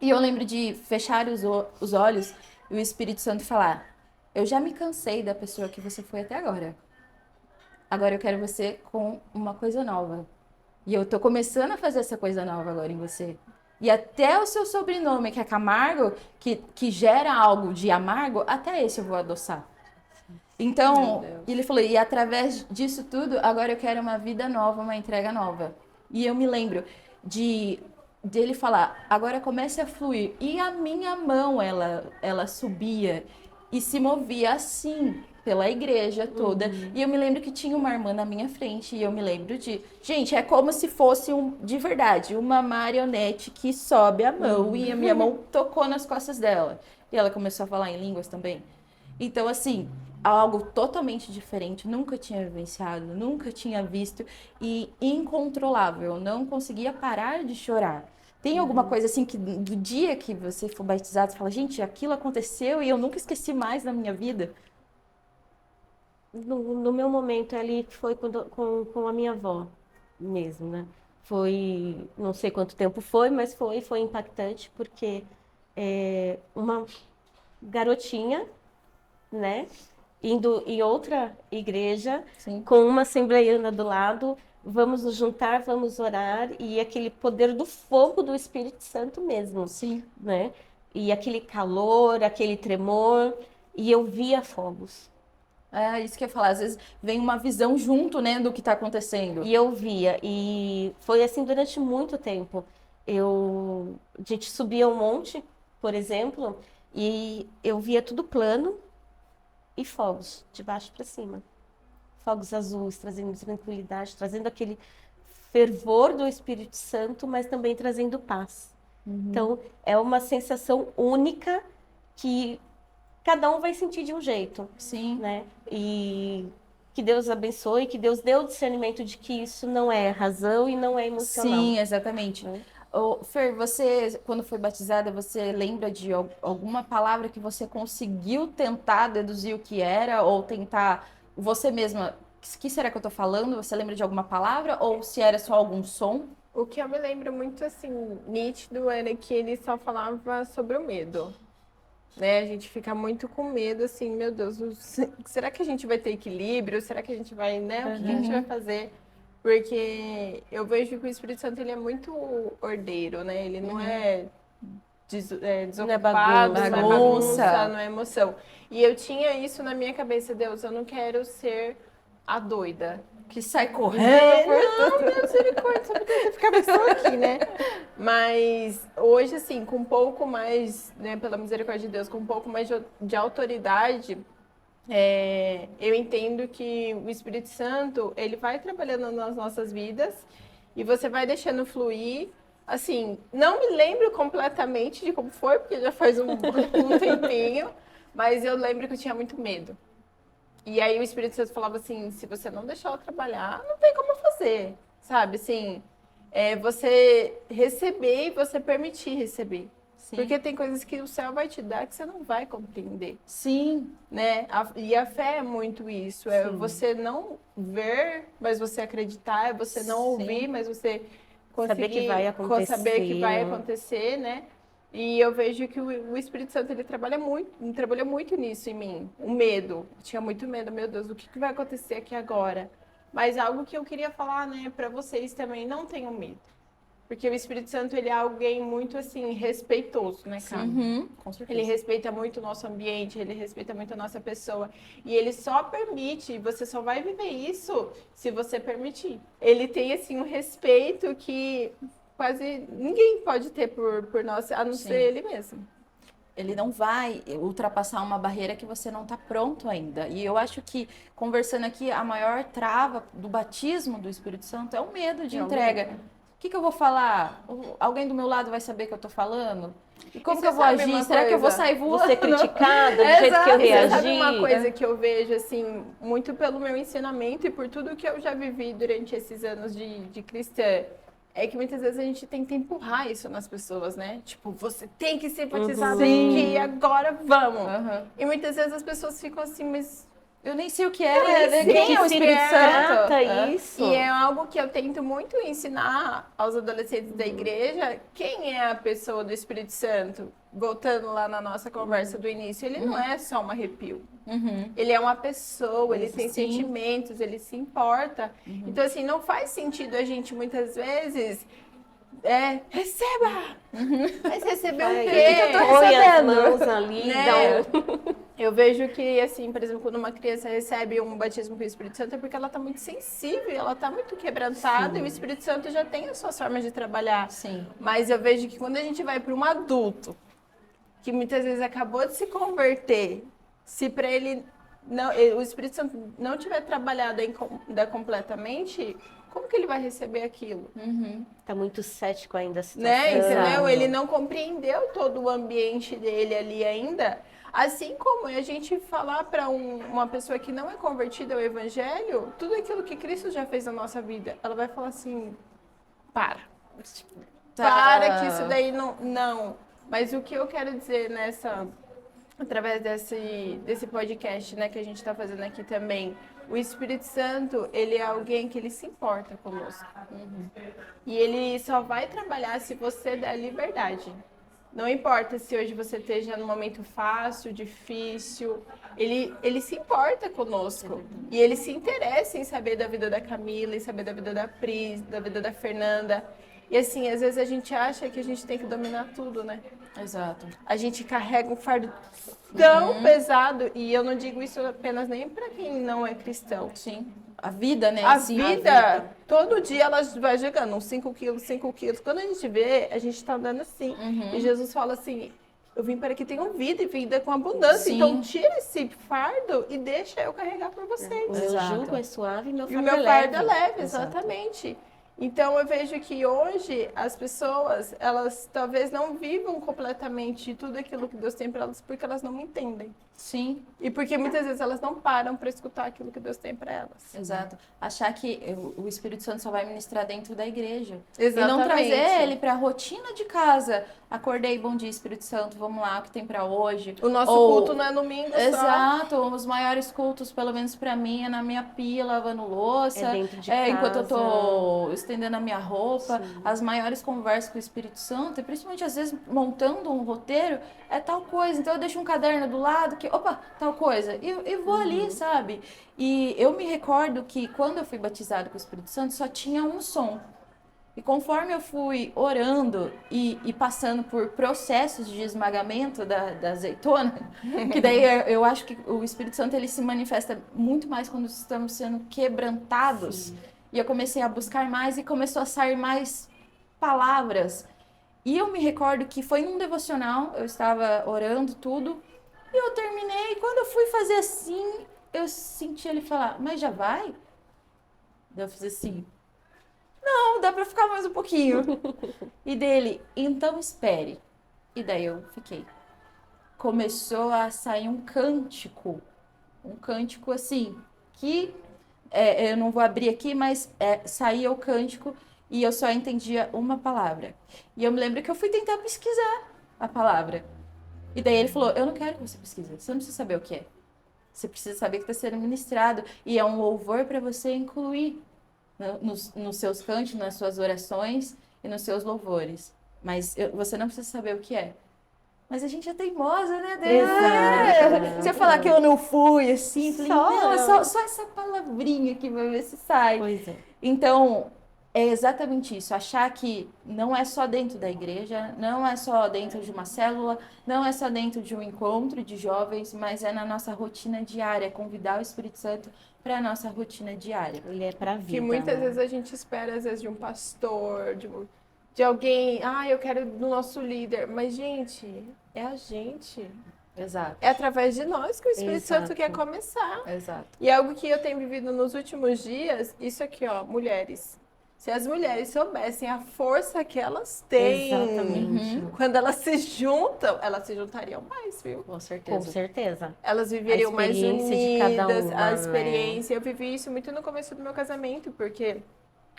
E eu lembro de fechar os olhos e o Espírito Santo falar, eu já me cansei da pessoa que você foi até agora. Agora eu quero você com uma coisa nova. E eu tô começando a fazer essa coisa nova agora em você. E até o seu sobrenome, que é Camargo, que gera algo de amargo, até esse eu vou adoçar. Então, ele falou, e através disso tudo, agora eu quero uma vida nova, uma entrega nova. E eu me lembro dele falar, agora comece a fluir. E a minha mão, ela subia e se movia assim, pela igreja toda. E eu me lembro que tinha uma irmã na minha frente, e eu me lembro gente, é como se fosse de verdade, uma marionete que sobe a mão, e a minha mão tocou nas costas dela. E ela começou a falar em línguas também. Então, assim, algo totalmente diferente, nunca tinha vivenciado, nunca tinha visto e incontrolável, não conseguia parar de chorar. Tem alguma coisa assim que do dia que você for batizado, você fala, gente, aquilo aconteceu e eu nunca esqueci mais na minha vida? No meu momento ali foi com a minha avó mesmo, né? Foi, não sei quanto tempo foi, mas foi impactante porque uma garotinha, né? Indo em outra igreja, Sim. com uma assembleiana do lado, vamos nos juntar, vamos orar, e aquele poder do fogo do Espírito Santo mesmo, Sim. né? E aquele calor, aquele tremor, e eu via fogos. É isso que eu ia falar, às vezes vem uma visão junto, né, do que está acontecendo. E eu via, e foi assim durante muito tempo. A gente subia um monte, por exemplo, e eu via tudo plano e fogos, de baixo para cima. Fogos azuis, trazendo tranquilidade, trazendo aquele fervor do Espírito Santo, mas também trazendo paz. Então, é uma sensação única que cada um vai sentir de um jeito. Sim. Né? E que Deus abençoe, que Deus dê o discernimento de que isso não é razão e não é emocional. Sim, exatamente. Fer, você, quando foi batizada, você lembra de alguma palavra que você conseguiu tentar deduzir o que era? Ou tentar, você mesma, o que será que eu estou falando? Você lembra de alguma palavra? Ou se era só algum som? O que eu me lembro muito, assim, nítido, era que ele só falava sobre o medo. Né? A gente fica muito com medo, assim, meu Deus, será que a gente vai ter equilíbrio? Será que a gente vai, né? O que a gente vai fazer? Porque eu vejo que o Espírito Santo, ele é muito ordeiro, né? Ele não é desocupado, não é bagunça. bagunça, não é emoção. E eu tinha isso na minha cabeça, Deus, eu não quero ser a doida. Que sai correndo. Não, meu misericórdia, só porque você ficava só aqui, né? Mas hoje, assim, com um pouco mais, né, pela misericórdia de Deus, com um pouco mais de autoridade, eu entendo que o Espírito Santo, ele vai trabalhando nas nossas vidas e você vai deixando fluir. Assim, não me lembro completamente de como foi, porque já faz um tempinho, mas eu lembro que eu tinha muito medo. E aí o Espírito Santo falava assim, se você não deixar eu trabalhar, não tem como fazer, sabe? Assim, você receber e você permitir receber. Sim. Porque tem coisas que o céu vai te dar que você não vai compreender, Sim. né? E a fé é muito isso, é você não ver, mas você acreditar, é você não ouvir, mas você conseguir saber que vai acontecer, saber que vai acontecer, né? E eu vejo que o Espírito Santo, ele trabalhou muito nisso em mim. O medo. Eu tinha muito medo, meu Deus, o que vai acontecer aqui agora? Mas algo que eu queria falar, né, para vocês também, não tenham medo. Porque o Espírito Santo, ele é alguém muito, assim, respeitoso, né, cara? Com certeza. Ele respeita muito o nosso ambiente, ele respeita muito a nossa pessoa. E ele só permite, você só vai viver isso se você permitir. Ele tem, assim, um respeito que quase ninguém pode ter por nós, a não ser ele mesmo. Ele não vai ultrapassar uma barreira que você não está pronto ainda. E eu acho que, conversando aqui, a maior trava do batismo do Espírito Santo é o medo de entrega. O que eu vou falar? Alguém do meu lado vai saber que eu estou falando? E como que eu vou agir? Será que eu vou sair voando? Vou ser criticada do jeito que eu reagi? Sabe uma coisa que eu vejo, assim, muito pelo meu ensinamento e por tudo que eu já vivi durante esses anos de cristã, é que muitas vezes a gente tenta empurrar isso nas pessoas, né? Tipo, você tem que ser batizado aqui, agora vamos. E muitas vezes as pessoas ficam assim, mas eu nem sei o que é. Quem é o Espírito Santo? Isso. E é algo que eu tento muito ensinar aos adolescentes da igreja. Quem é a pessoa do Espírito Santo? Voltando lá na nossa conversa do início, ele não é só um arrepio. Ele é uma pessoa, ele tem sentimentos, ele se importa. Então, assim, não faz sentido a gente, muitas vezes, receba! Mas receber o quê? Eu tô Põe as recebendo. mãos ali, Né? Eu vejo que, assim, por exemplo, quando uma criança recebe um batismo com o Espírito Santo é porque ela está muito sensível, ela está muito quebrantada e o Espírito Santo já tem as suas formas de trabalhar. Sim. Mas eu vejo que quando a gente vai para um adulto, que muitas vezes acabou de se converter, se para ele o Espírito Santo não tiver trabalhado ainda completamente, como que ele vai receber aquilo? Tá muito cético ainda a situação. Né? Entendeu? Ele não compreendeu todo o ambiente dele ali ainda. Assim como a gente falar para uma pessoa que não é convertida ao Evangelho, tudo aquilo que Cristo já fez na nossa vida, ela vai falar assim, para que isso daí não. Mas o que eu quero dizer através desse podcast, né, que a gente está fazendo aqui também, o Espírito Santo, ele é alguém que ele se importa conosco. E ele só vai trabalhar se você der liberdade. Não importa se hoje você esteja num momento fácil, difícil, ele se importa conosco. E ele se interessa em saber da vida da Camila, em saber da vida da Pris, da vida da Fernanda. E assim, às vezes a gente acha que a gente tem que dominar tudo, né? Exato. A gente carrega um fardo tão pesado, e eu não digo isso apenas nem para quem não é cristão. Sim. A vida, né? A Sim, vida, todo dia ela vai jogando uns 5 quilos, 5 quilos. Quando a gente vê, a gente tá andando assim. E Jesus fala assim, eu vim para que tenham vida e vida com abundância. Sim. Então tira esse fardo e deixa eu carregar por vocês. O meu Exato. jugo é suave e meu E o fardo meu é fardo é leve. leve, exatamente. Então eu vejo que hoje as pessoas, elas talvez não vivam completamente tudo aquilo que Deus tem para elas porque elas não me entendem. Sim, E porque muitas vezes elas não param para escutar aquilo que Deus tem para elas. exato. Achar que o Espírito Santo só vai ministrar dentro da igreja. Exatamente. E não trazer ele para a rotina de casa. Acordei, bom dia, Espírito Santo, vamos lá, o que tem para hoje? O nosso Ou- culto não é domingo só. Exato, os maiores cultos, pelo menos para mim, é na minha pia, lavando louça. É dentro de enquanto eu casa. tô estendendo a minha roupa. As maiores conversas com o Espírito Santo, e principalmente às vezes montando um roteiro, é tal coisa. Então eu deixo um caderno do lado que, opa, tal coisa. E vou ali, sabe? E eu me recordo que quando eu fui batizada com o Espírito Santo, só tinha um som. E conforme eu fui orando e passando por processos de esmagamento da azeitona, que daí eu acho que o Espírito Santo ele se manifesta muito mais quando estamos sendo quebrantados. Sim. E eu comecei a buscar mais e começou a sair mais palavras. E eu me recordo que foi num devocional, eu estava orando tudo, e eu terminei. E quando eu fui fazer assim, eu senti ele falar, mas já vai? Daí eu fiz assim, não, dá pra ficar mais um pouquinho. E dele, então espere. E daí eu fiquei. Começou a sair um cântico assim, que eu não vou abrir aqui, mas saía o cântico e eu só entendia uma palavra. E eu me lembro que eu fui tentar pesquisar a palavra. E daí ele falou, eu não quero que você pesquise, você não precisa saber o que é. Você precisa saber que está sendo ministrado. E é um louvor para você incluir nos seus cantos, nas suas orações e nos seus louvores. Mas você não precisa saber o que é. Mas a gente é teimosa, né, Deus? Exato. Se eu falar que eu não fui, assim, falei, Só não, não. só essa palavrinha aqui vai ver se sai. Pois é. Então, é exatamente isso. Achar que não é só dentro da igreja, não é só dentro de uma célula, não é só dentro de um encontro de jovens, mas é na nossa rotina diária. Convidar o Espírito Santo para a nossa rotina diária. Ele é pra vida. Que muitas né? vezes a gente espera, às vezes, de um pastor, de alguém, eu quero do nosso líder. Mas, gente, é a gente. Exato. É através de nós que o Espírito Santo Exato. quer começar. Exato. E algo que eu tenho vivido nos últimos dias, isso aqui, ó, mulheres. Se as mulheres soubessem a força que elas têm, Exatamente. quando elas se juntam, elas se juntariam mais, viu? Com Com certeza. certeza. Elas viveriam mais experiência de cada unidas, uma, a né? experiência. Eu vivi isso muito no começo do meu casamento, porque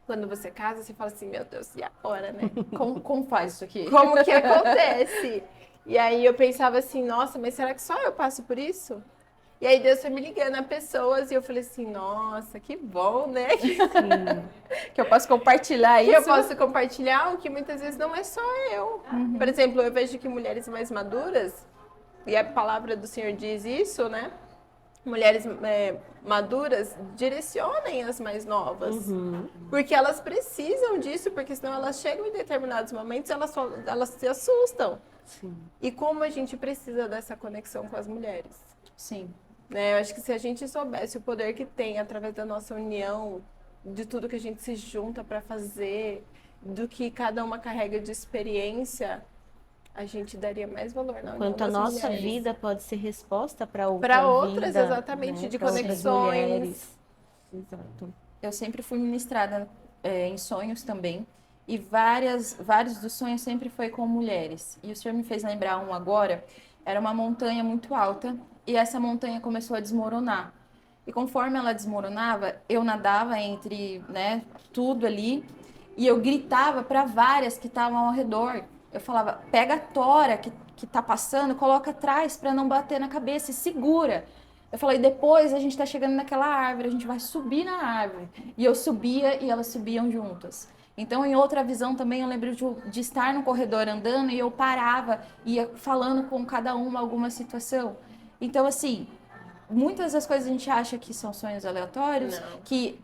quando você casa, você fala assim, meu Deus, e agora, né? Como faz isso aqui? Como que acontece? E aí eu pensava assim, nossa, mas será que só eu passo por isso? E aí Deus foi me ligando a pessoas e eu falei assim, nossa, que bom, né? Que eu posso compartilhar Que isso. eu posso compartilhar o que muitas vezes não é só eu. Por exemplo, eu vejo que mulheres mais maduras, e a palavra do Senhor diz isso, né? Mulheres maduras direcionem as mais novas. Porque elas precisam disso, porque senão elas chegam em determinados momentos e elas se assustam. Sim. E como a gente precisa dessa conexão com as mulheres. Sim. Né? Eu acho que se a gente soubesse o poder que tem através da nossa união, de tudo que a gente se junta para fazer, do que cada uma carrega de experiência, a gente daria mais valor na união Quanto a das nossa mulheres. vida pode ser resposta para outra Para outras, vida, exatamente, né? de Pra outras conexões. mulheres. Exato. Eu sempre fui ministrada em sonhos também. E vários dos sonhos sempre foi com mulheres. E o senhor me fez lembrar um agora. Era uma montanha muito alta e essa montanha começou a desmoronar. E conforme ela desmoronava, eu nadava entre, né, tudo ali e eu gritava para várias que estavam ao redor. Eu falava, pega a tora que tá passando, coloca atrás para não bater na cabeça e segura. Eu falei, depois a gente tá chegando naquela árvore, a gente vai subir na árvore. E eu subia e elas subiam juntas. Então, em outra visão também, eu lembro de estar no corredor andando e eu parava, ia falando com cada uma alguma situação. Então, assim, muitas das coisas a gente acha que são sonhos aleatórios, Não. que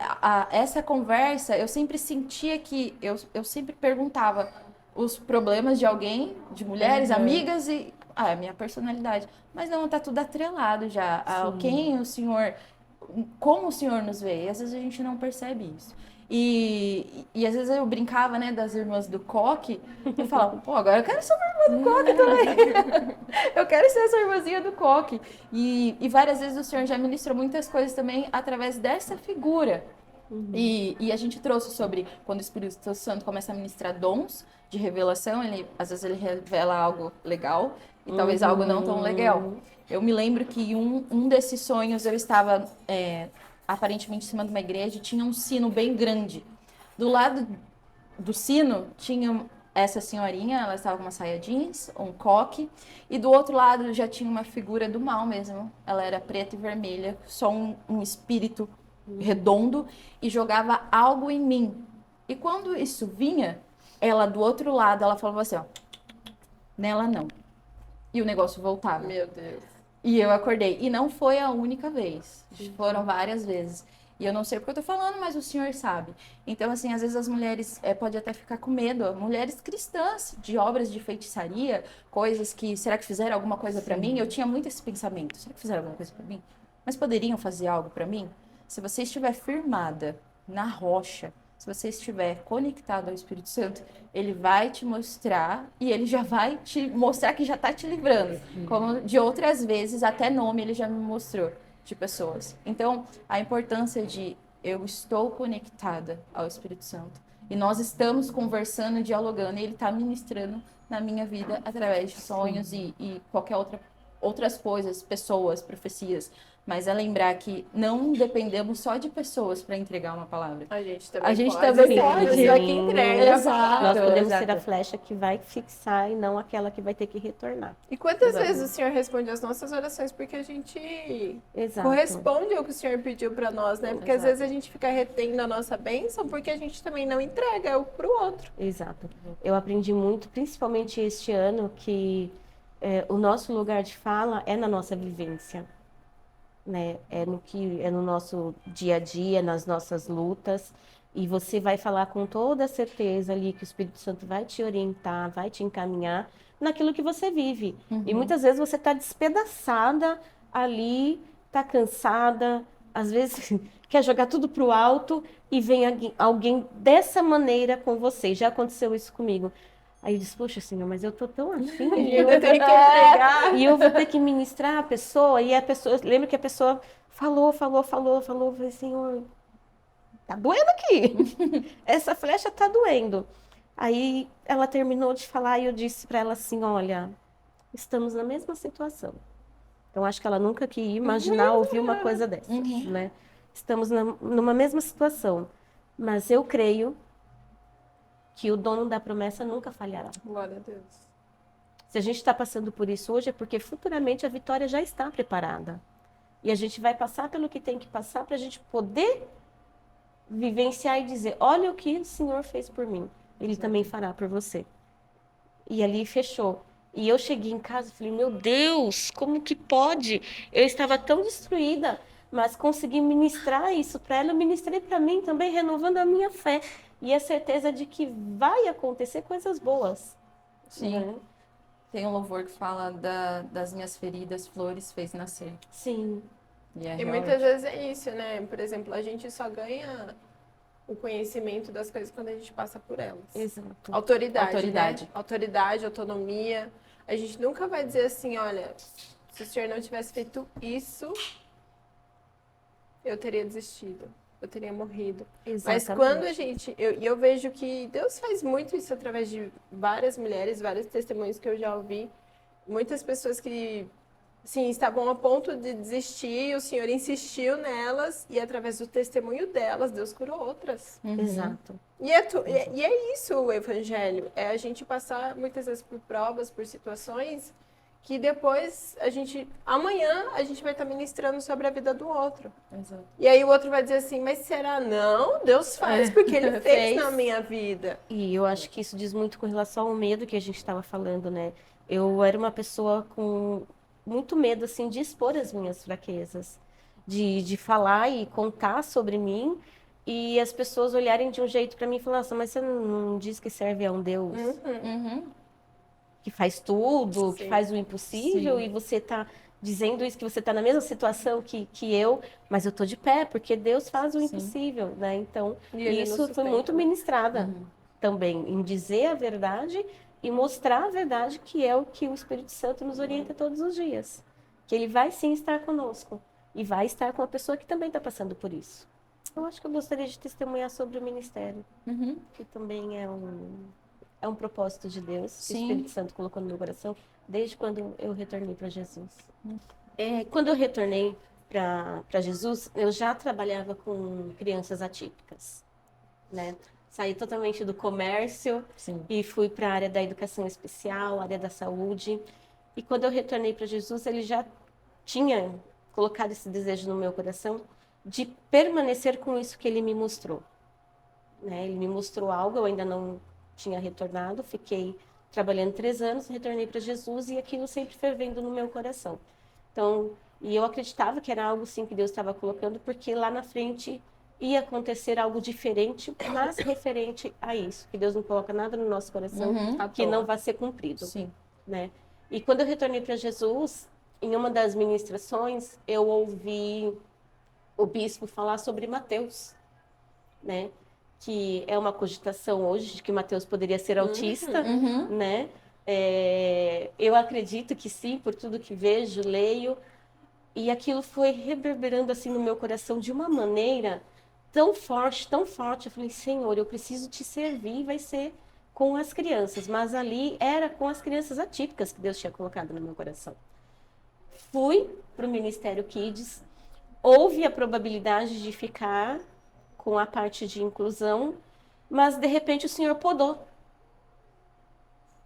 essa conversa, eu sempre sentia que, eu sempre perguntava os problemas de alguém, de mulheres, amigas e a minha personalidade. Mas não, tá tudo atrelado já ao quem o Senhor, como o Senhor nos vê. E às vezes a gente não percebe isso. E às vezes eu brincava, né, das irmãs do coque, e falava, pô, agora eu quero ser uma irmã do coque também. Eu quero ser essa irmãzinha do coque. E várias vezes o Senhor já ministrou muitas coisas também através dessa figura. E a gente trouxe sobre quando o Espírito Santo começa a ministrar dons de revelação, às vezes ele revela algo legal e talvez algo não tão legal. Eu me lembro que um desses sonhos eu estava aparentemente em cima de uma igreja e tinha um sino bem grande. Do lado do sino tinha essa senhorinha, ela estava com uma saia jeans, um coque, e do outro lado já tinha uma figura do mal mesmo. Ela era preta e vermelha, só um espírito redondo e jogava algo em mim. E quando isso vinha, ela do outro lado, ela falava assim, ó, nela não. E o negócio voltava. Meu Deus. E eu acordei. E não foi a única vez. Foram várias vezes. E eu não sei porque eu tô falando, mas o Senhor sabe. Então, assim, às vezes as mulheres podem até ficar com medo. Mulheres cristãs de obras de feitiçaria, coisas que, será que fizeram alguma coisa para mim? Eu tinha muito esse pensamento. Será que fizeram alguma coisa para mim? Mas poderiam fazer algo para mim? Se você estiver firmada na rocha, se você estiver conectado ao Espírito Santo, ele vai te mostrar e ele já vai te mostrar que já está te livrando. Como de outras vezes, até nome ele já me mostrou de pessoas. Então, a importância de eu estou conectada ao Espírito Santo e nós estamos conversando, dialogando, e ele está ministrando na minha vida através de sonhos e qualquer outras coisas, pessoas, profecias. Mas é lembrar que não dependemos só de pessoas para entregar uma palavra. A gente também A gente pode. também ser pode. a pessoa que entrega. Exato. Nós podemos ser exato. a flecha que vai fixar e não aquela que vai ter que retornar. E quantas Exato. vezes o Senhor responde às nossas orações porque a gente Exato. corresponde ao que o Senhor pediu para nós, né? Porque às Exato. vezes a gente fica retendo a nossa bênção porque a gente também não entrega pro outro. Exato. Eu aprendi muito, principalmente este ano, que o nosso lugar de fala é na nossa vivência, né? É no nosso dia a dia, nas nossas lutas. E você vai falar com toda a certeza ali que o Espírito Santo vai te orientar, vai te encaminhar naquilo que você vive. E muitas vezes você está despedaçada ali, está cansada, às vezes quer jogar tudo para o alto e vem alguém dessa maneira com você. Já aconteceu isso comigo. Aí eu disse, poxa, Senhor, mas eu tô tão afim E eu tenho que entregar. e eu vou ter que ministrar a pessoa. E a pessoa, lembro que a pessoa falou. Eu falei, Senhor, tá doendo aqui. Essa flecha tá doendo. Aí ela terminou de falar e eu disse para ela assim, olha, estamos na mesma situação. Então acho que ela nunca que ia imaginar ouvir uma coisa dessa, né? Estamos numa mesma situação. Mas eu creio que o dono da promessa nunca falhará. Glória a Deus. Se a gente está passando por isso hoje, é porque futuramente a vitória já está preparada. E a gente vai passar pelo que tem que passar para a gente poder vivenciar e dizer, olha o que o Senhor fez por mim. Ele também fará por você. E ali fechou. E eu cheguei em casa e falei, meu Deus, como que pode? Eu estava tão destruída, mas consegui ministrar isso para ela, eu ministrei para mim também, renovando a minha fé. E a certeza de que vai acontecer coisas boas. Sim. Né? Tem um louvor que fala das minhas feridas, flores fez nascer. Sim. E, é E realmente- muitas vezes é isso, né? Por exemplo, a gente só ganha o conhecimento das coisas quando a gente passa por elas. Exato. Autoridade. Autoridade. Né? Autoridade, autonomia. A gente nunca vai dizer assim, olha, se o senhor não tivesse feito isso, eu teria desistido. Eu teria morrido. Mas Exatamente. quando a gente... Eu vejo que Deus faz muito isso através de várias mulheres, vários testemunhos que eu já ouvi. Muitas pessoas que, sim, estavam a ponto de desistir, o Senhor insistiu nelas e através do testemunho delas, Deus curou outras. Exato. E é isso o evangelho, é a gente passar muitas vezes por provas, por situações que depois amanhã a gente vai estar ministrando sobre a vida do outro. Exato. E aí o outro vai dizer assim, mas será não? Deus faz porque Ele fez Fez. na minha vida. E eu acho que isso diz muito com relação ao medo que a gente estava falando, né? Eu era uma pessoa com muito medo, assim, de expor as minhas fraquezas, de falar e contar sobre mim e as pessoas olharem de um jeito para mim e falar assim, mas você não diz que serve a um Deus que faz tudo, que Sim. faz o impossível Sim. e você tá dizendo isso, que você tá na mesma situação que eu, mas eu tô de pé, porque Deus faz o Sim. impossível, né? Então, E Ele nos isso foi sustenta, muito né? ministrada também, em dizer a verdade e mostrar a verdade, que é o que o Espírito Santo nos orienta todos os dias. Que ele vai sim estar conosco e vai estar com a pessoa que também está passando por isso. Eu acho que eu gostaria de testemunhar sobre o ministério, que também é um propósito de Deus, que o Sim. Espírito Santo colocou no meu coração, desde quando eu retornei para Jesus. Quando eu retornei para Jesus, eu já trabalhava com crianças atípicas, né? Saí totalmente do comércio Sim. e fui para a área da educação especial, área da saúde. E quando eu retornei para Jesus, ele já tinha colocado esse desejo no meu coração de permanecer com isso que ele me mostrou, né? Ele me mostrou algo, eu ainda não tinha retornado, fiquei trabalhando 3 anos, retornei para Jesus e aquilo sempre fervendo no meu coração. Então, E eu acreditava que era algo sim que Deus estava colocando, porque lá na frente ia acontecer algo diferente, mas referente a isso, que Deus não coloca nada no nosso coração que não vai ser cumprido, Sim. né? E quando eu retornei para Jesus, em uma das ministrações, eu ouvi o bispo falar sobre Mateus, né? Que é uma cogitação hoje de que Mateus poderia ser autista, né? Eu acredito que sim, por tudo que vejo, leio, e aquilo foi reverberando assim no meu coração de uma maneira tão forte, tão forte. Eu falei, Senhor, eu preciso te servir, vai ser com as crianças. Mas ali era com as crianças atípicas que Deus tinha colocado no meu coração. Fui para o Ministério Kids, houve a probabilidade de ficar com a parte de inclusão, mas de repente o Senhor podou.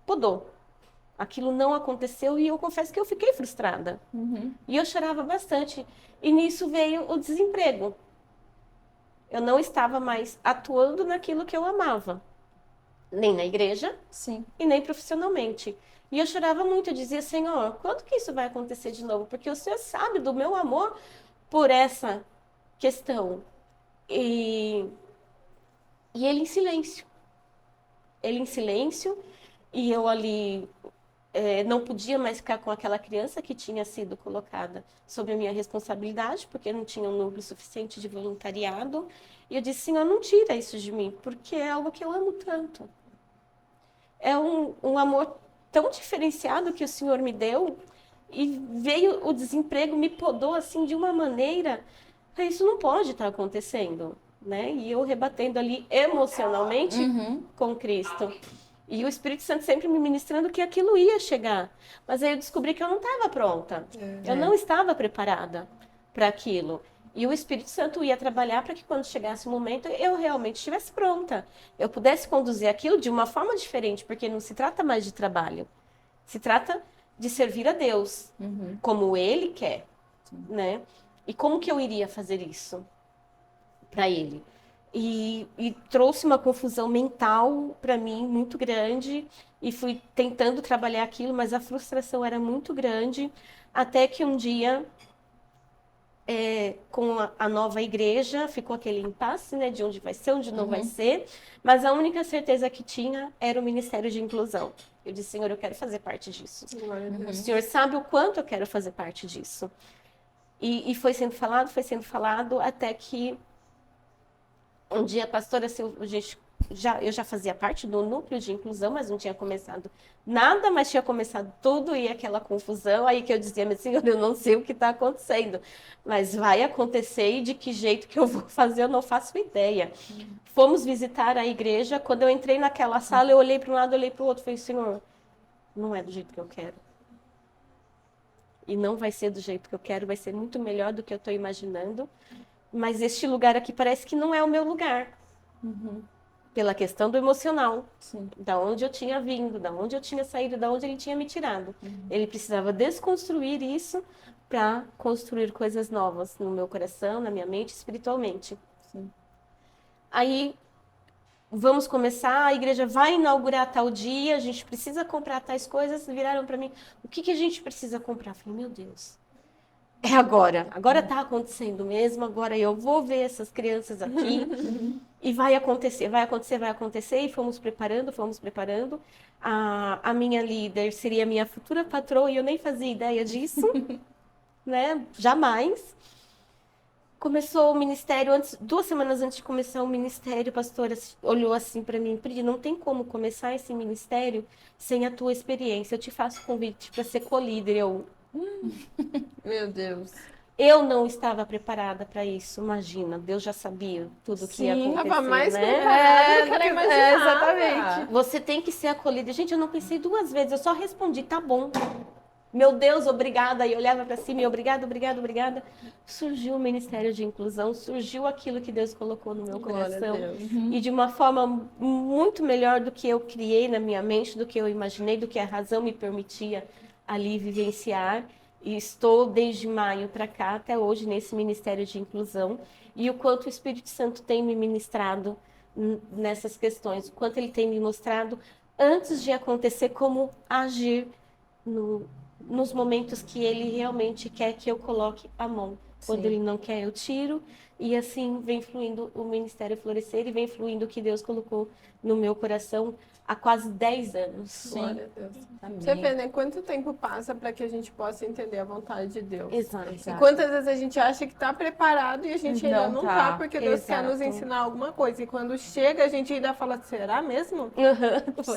Podou. Aquilo não aconteceu e eu confesso que eu fiquei frustrada. E eu chorava bastante. E nisso veio o desemprego. Eu não estava mais atuando naquilo que eu amava. Nem na igreja Sim. e nem profissionalmente. E eu chorava muito, eu dizia, Senhor, quando que isso vai acontecer de novo? Porque o Senhor sabe do meu amor por essa questão. E ele em silêncio. Ele em silêncio, e eu ali não podia mais ficar com aquela criança que tinha sido colocada sob a minha responsabilidade, porque não tinha um núcleo suficiente de voluntariado. E eu disse, Senhor, não tira isso de mim, porque é algo que eu amo tanto. É um amor tão diferenciado que o Senhor me deu, e veio o desemprego, me podou assim de uma maneira, isso não pode estar acontecendo, né? E eu rebatendo ali emocionalmente com Cristo. E o Espírito Santo sempre me ministrando que aquilo ia chegar. Mas aí eu descobri que eu não estava pronta. Eu não estava preparada para aquilo. E o Espírito Santo ia trabalhar para que quando chegasse o momento eu realmente estivesse pronta. Eu pudesse conduzir aquilo de uma forma diferente, porque não se trata mais de trabalho. Se trata de servir a Deus, como Ele quer, né? E como que eu iria fazer isso para Ele? E trouxe uma confusão mental para mim muito grande, e fui tentando trabalhar aquilo, mas a frustração era muito grande, até que um dia, com a nova igreja, ficou aquele impasse, né, de onde vai ser, onde não vai ser, mas a única certeza que tinha era o Ministério de Inclusão. Eu disse, Senhor, eu quero fazer parte disso. O Senhor sabe o quanto eu quero fazer parte disso. E foi sendo falado, até que um dia a pastora Silvia, eu já fazia parte do núcleo de inclusão, mas não tinha começado nada, mas tinha começado tudo e aquela confusão. Aí que eu dizia, meu Senhor, eu não sei o que está acontecendo, mas vai acontecer e de que jeito que eu vou fazer, eu não faço ideia. Fomos visitar a igreja, quando eu entrei naquela sala, eu olhei para um lado, olhei para o outro, falei, Senhor, não é do jeito que eu quero. E não vai ser do jeito que eu quero, vai ser muito melhor do que eu estou imaginando. Mas este lugar aqui parece que não é o meu lugar. Pela questão do emocional. Sim. Da onde eu tinha vindo, da onde eu tinha saído, da onde ele tinha me tirado. Ele precisava desconstruir isso para construir coisas novas no meu coração, na minha mente, espiritualmente. Sim. Aí, vamos começar, a igreja vai inaugurar tal dia, a gente precisa comprar tais coisas. Viraram para mim, o que a gente precisa comprar? Eu falei, meu Deus. É agora está acontecendo mesmo, agora eu vou ver essas crianças aqui e vai acontecer, e fomos preparando. A minha líder seria a minha futura patroa e eu nem fazia ideia disso, né? Jamais. Começou o ministério, 2 semanas antes de começar o ministério, a pastora olhou assim para mim, Pri, não tem como começar esse ministério sem a tua experiência, eu te faço convite para ser co-líder. Meu Deus. Eu não estava preparada para isso, imagina. Deus já sabia tudo o que ia acontecer, Tava mais né? preparada do que ela imaginava. Exatamente. Você tem que ser acolhida. Gente, eu não pensei 2 vezes, eu só respondi, tá bom. Meu Deus, obrigada. E olhava para cima e obrigada, obrigada, obrigada. Surgiu o Ministério de Inclusão, surgiu aquilo que Deus colocou no meu coração. E de uma forma muito melhor do que eu criei na minha mente, do que eu imaginei, do que a razão me permitia ali vivenciar. E estou desde maio para cá, até hoje, nesse Ministério de Inclusão. E o quanto o Espírito Santo tem me ministrado nessas questões. O quanto ele tem me mostrado, antes de acontecer, como agir nos momentos que ele realmente quer que eu coloque a mão. Quando Sim. ele não quer, eu tiro. E assim vem fluindo o Ministério Florescer e vem fluindo o que Deus colocou no meu coração há quase 10 anos. Glória a Deus. Amém. Você vê, né? Quanto tempo passa para que a gente possa entender a vontade de Deus? Exato. E quantas vezes a gente acha que está preparado e a gente ainda Não não tá. tá, porque Deus quer nos Exato. ensinar alguma coisa. E quando chega, a gente ainda fala, será mesmo?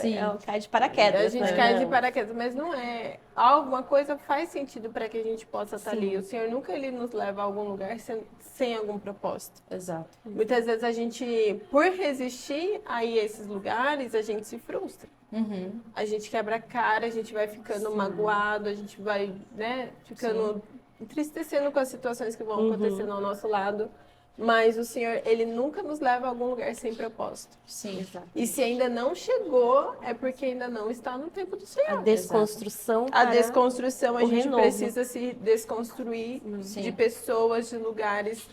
Sim. É, cai de paraquedas. A gente né? cai de paraquedas, mas não é. Alguma coisa faz sentido para que a gente possa estar ali. O Senhor nunca ele nos leva a algum lugar sem algum propósito. Exato. Muitas vezes a gente, por resistir a ir a esses lugares, a gente se frustra. Uhum. A gente quebra a cara, a gente vai ficando magoado, a gente vai, né, ficando entristecendo com as situações que vão acontecendo ao nosso lado. Mas o Senhor, Ele nunca nos leva a algum lugar sem propósito. Sim. Exato. E se ainda não chegou, é porque ainda não está no tempo do A Senhor. desconstrução. A desconstrução, a o gente renovo. precisa se desconstruir Sim. de pessoas, de lugares.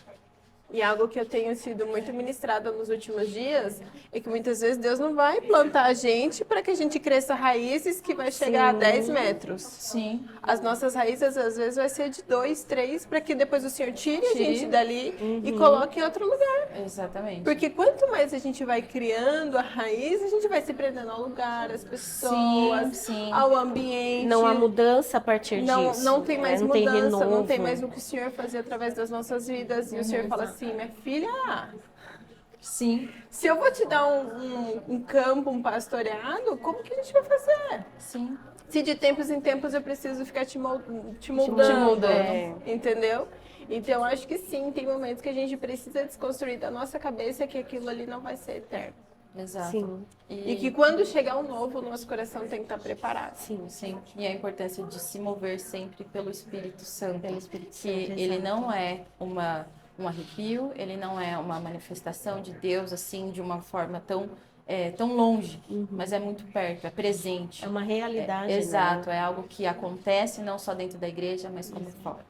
E algo que eu tenho sido muito ministrada nos últimos dias é que muitas vezes Deus não vai plantar a gente para que a gente cresça raízes que vai chegar a 10 metros. Sim. As nossas raízes às vezes vai ser de 2, 3, para que depois o Senhor tire a gente dali e coloque em outro lugar. Exatamente. Porque quanto mais a gente vai criando a raiz, a gente vai se prendendo ao lugar, às pessoas, sim. ao ambiente. Não há mudança a partir disso. Não tem mais não tem mudança, não renovo. tem mais o que o Senhor fazia através das nossas vidas. E o Senhor fala assim, minha filha, Sim. se eu vou te dar um campo, um pastoreado, como que a gente vai fazer? Sim. Se de tempos em tempos eu preciso ficar te moldando, entendeu? Então, eu acho que sim, tem momentos que a gente precisa desconstruir da nossa cabeça que aquilo ali não vai ser eterno. Exato. Sim. E que quando chegar o novo, o nosso coração tem que estar preparado. Sim. Sim, e a importância de se mover sempre pelo Espírito Santo. Pelo Espírito Que Santo, ele exato. não é um arrepio, ele não é uma manifestação de Deus assim de uma forma tão longe, mas é muito perto, é presente. É uma realidade. né? Exato, é algo que acontece não só dentro da igreja, mas como fora.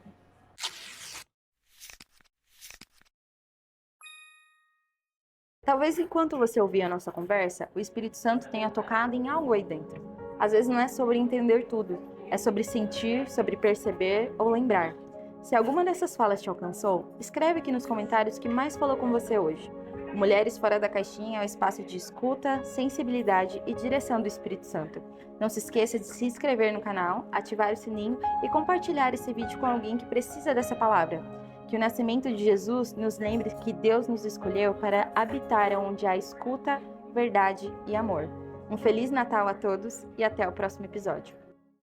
Talvez enquanto você ouvia a nossa conversa, o Espírito Santo tenha tocado em algo aí dentro. Às vezes não é sobre entender tudo, é sobre sentir, sobre perceber ou lembrar. Se alguma dessas falas te alcançou, escreve aqui nos comentários o que mais falou com você hoje. O Mulheres Fora da Caixinha é um espaço de escuta, sensibilidade e direção do Espírito Santo. Não se esqueça de se inscrever no canal, ativar o sininho e compartilhar esse vídeo com alguém que precisa dessa palavra. Que o nascimento de Jesus nos lembre que Deus nos escolheu para habitar onde há escuta, verdade e amor. Um Feliz Natal a todos e até o próximo episódio.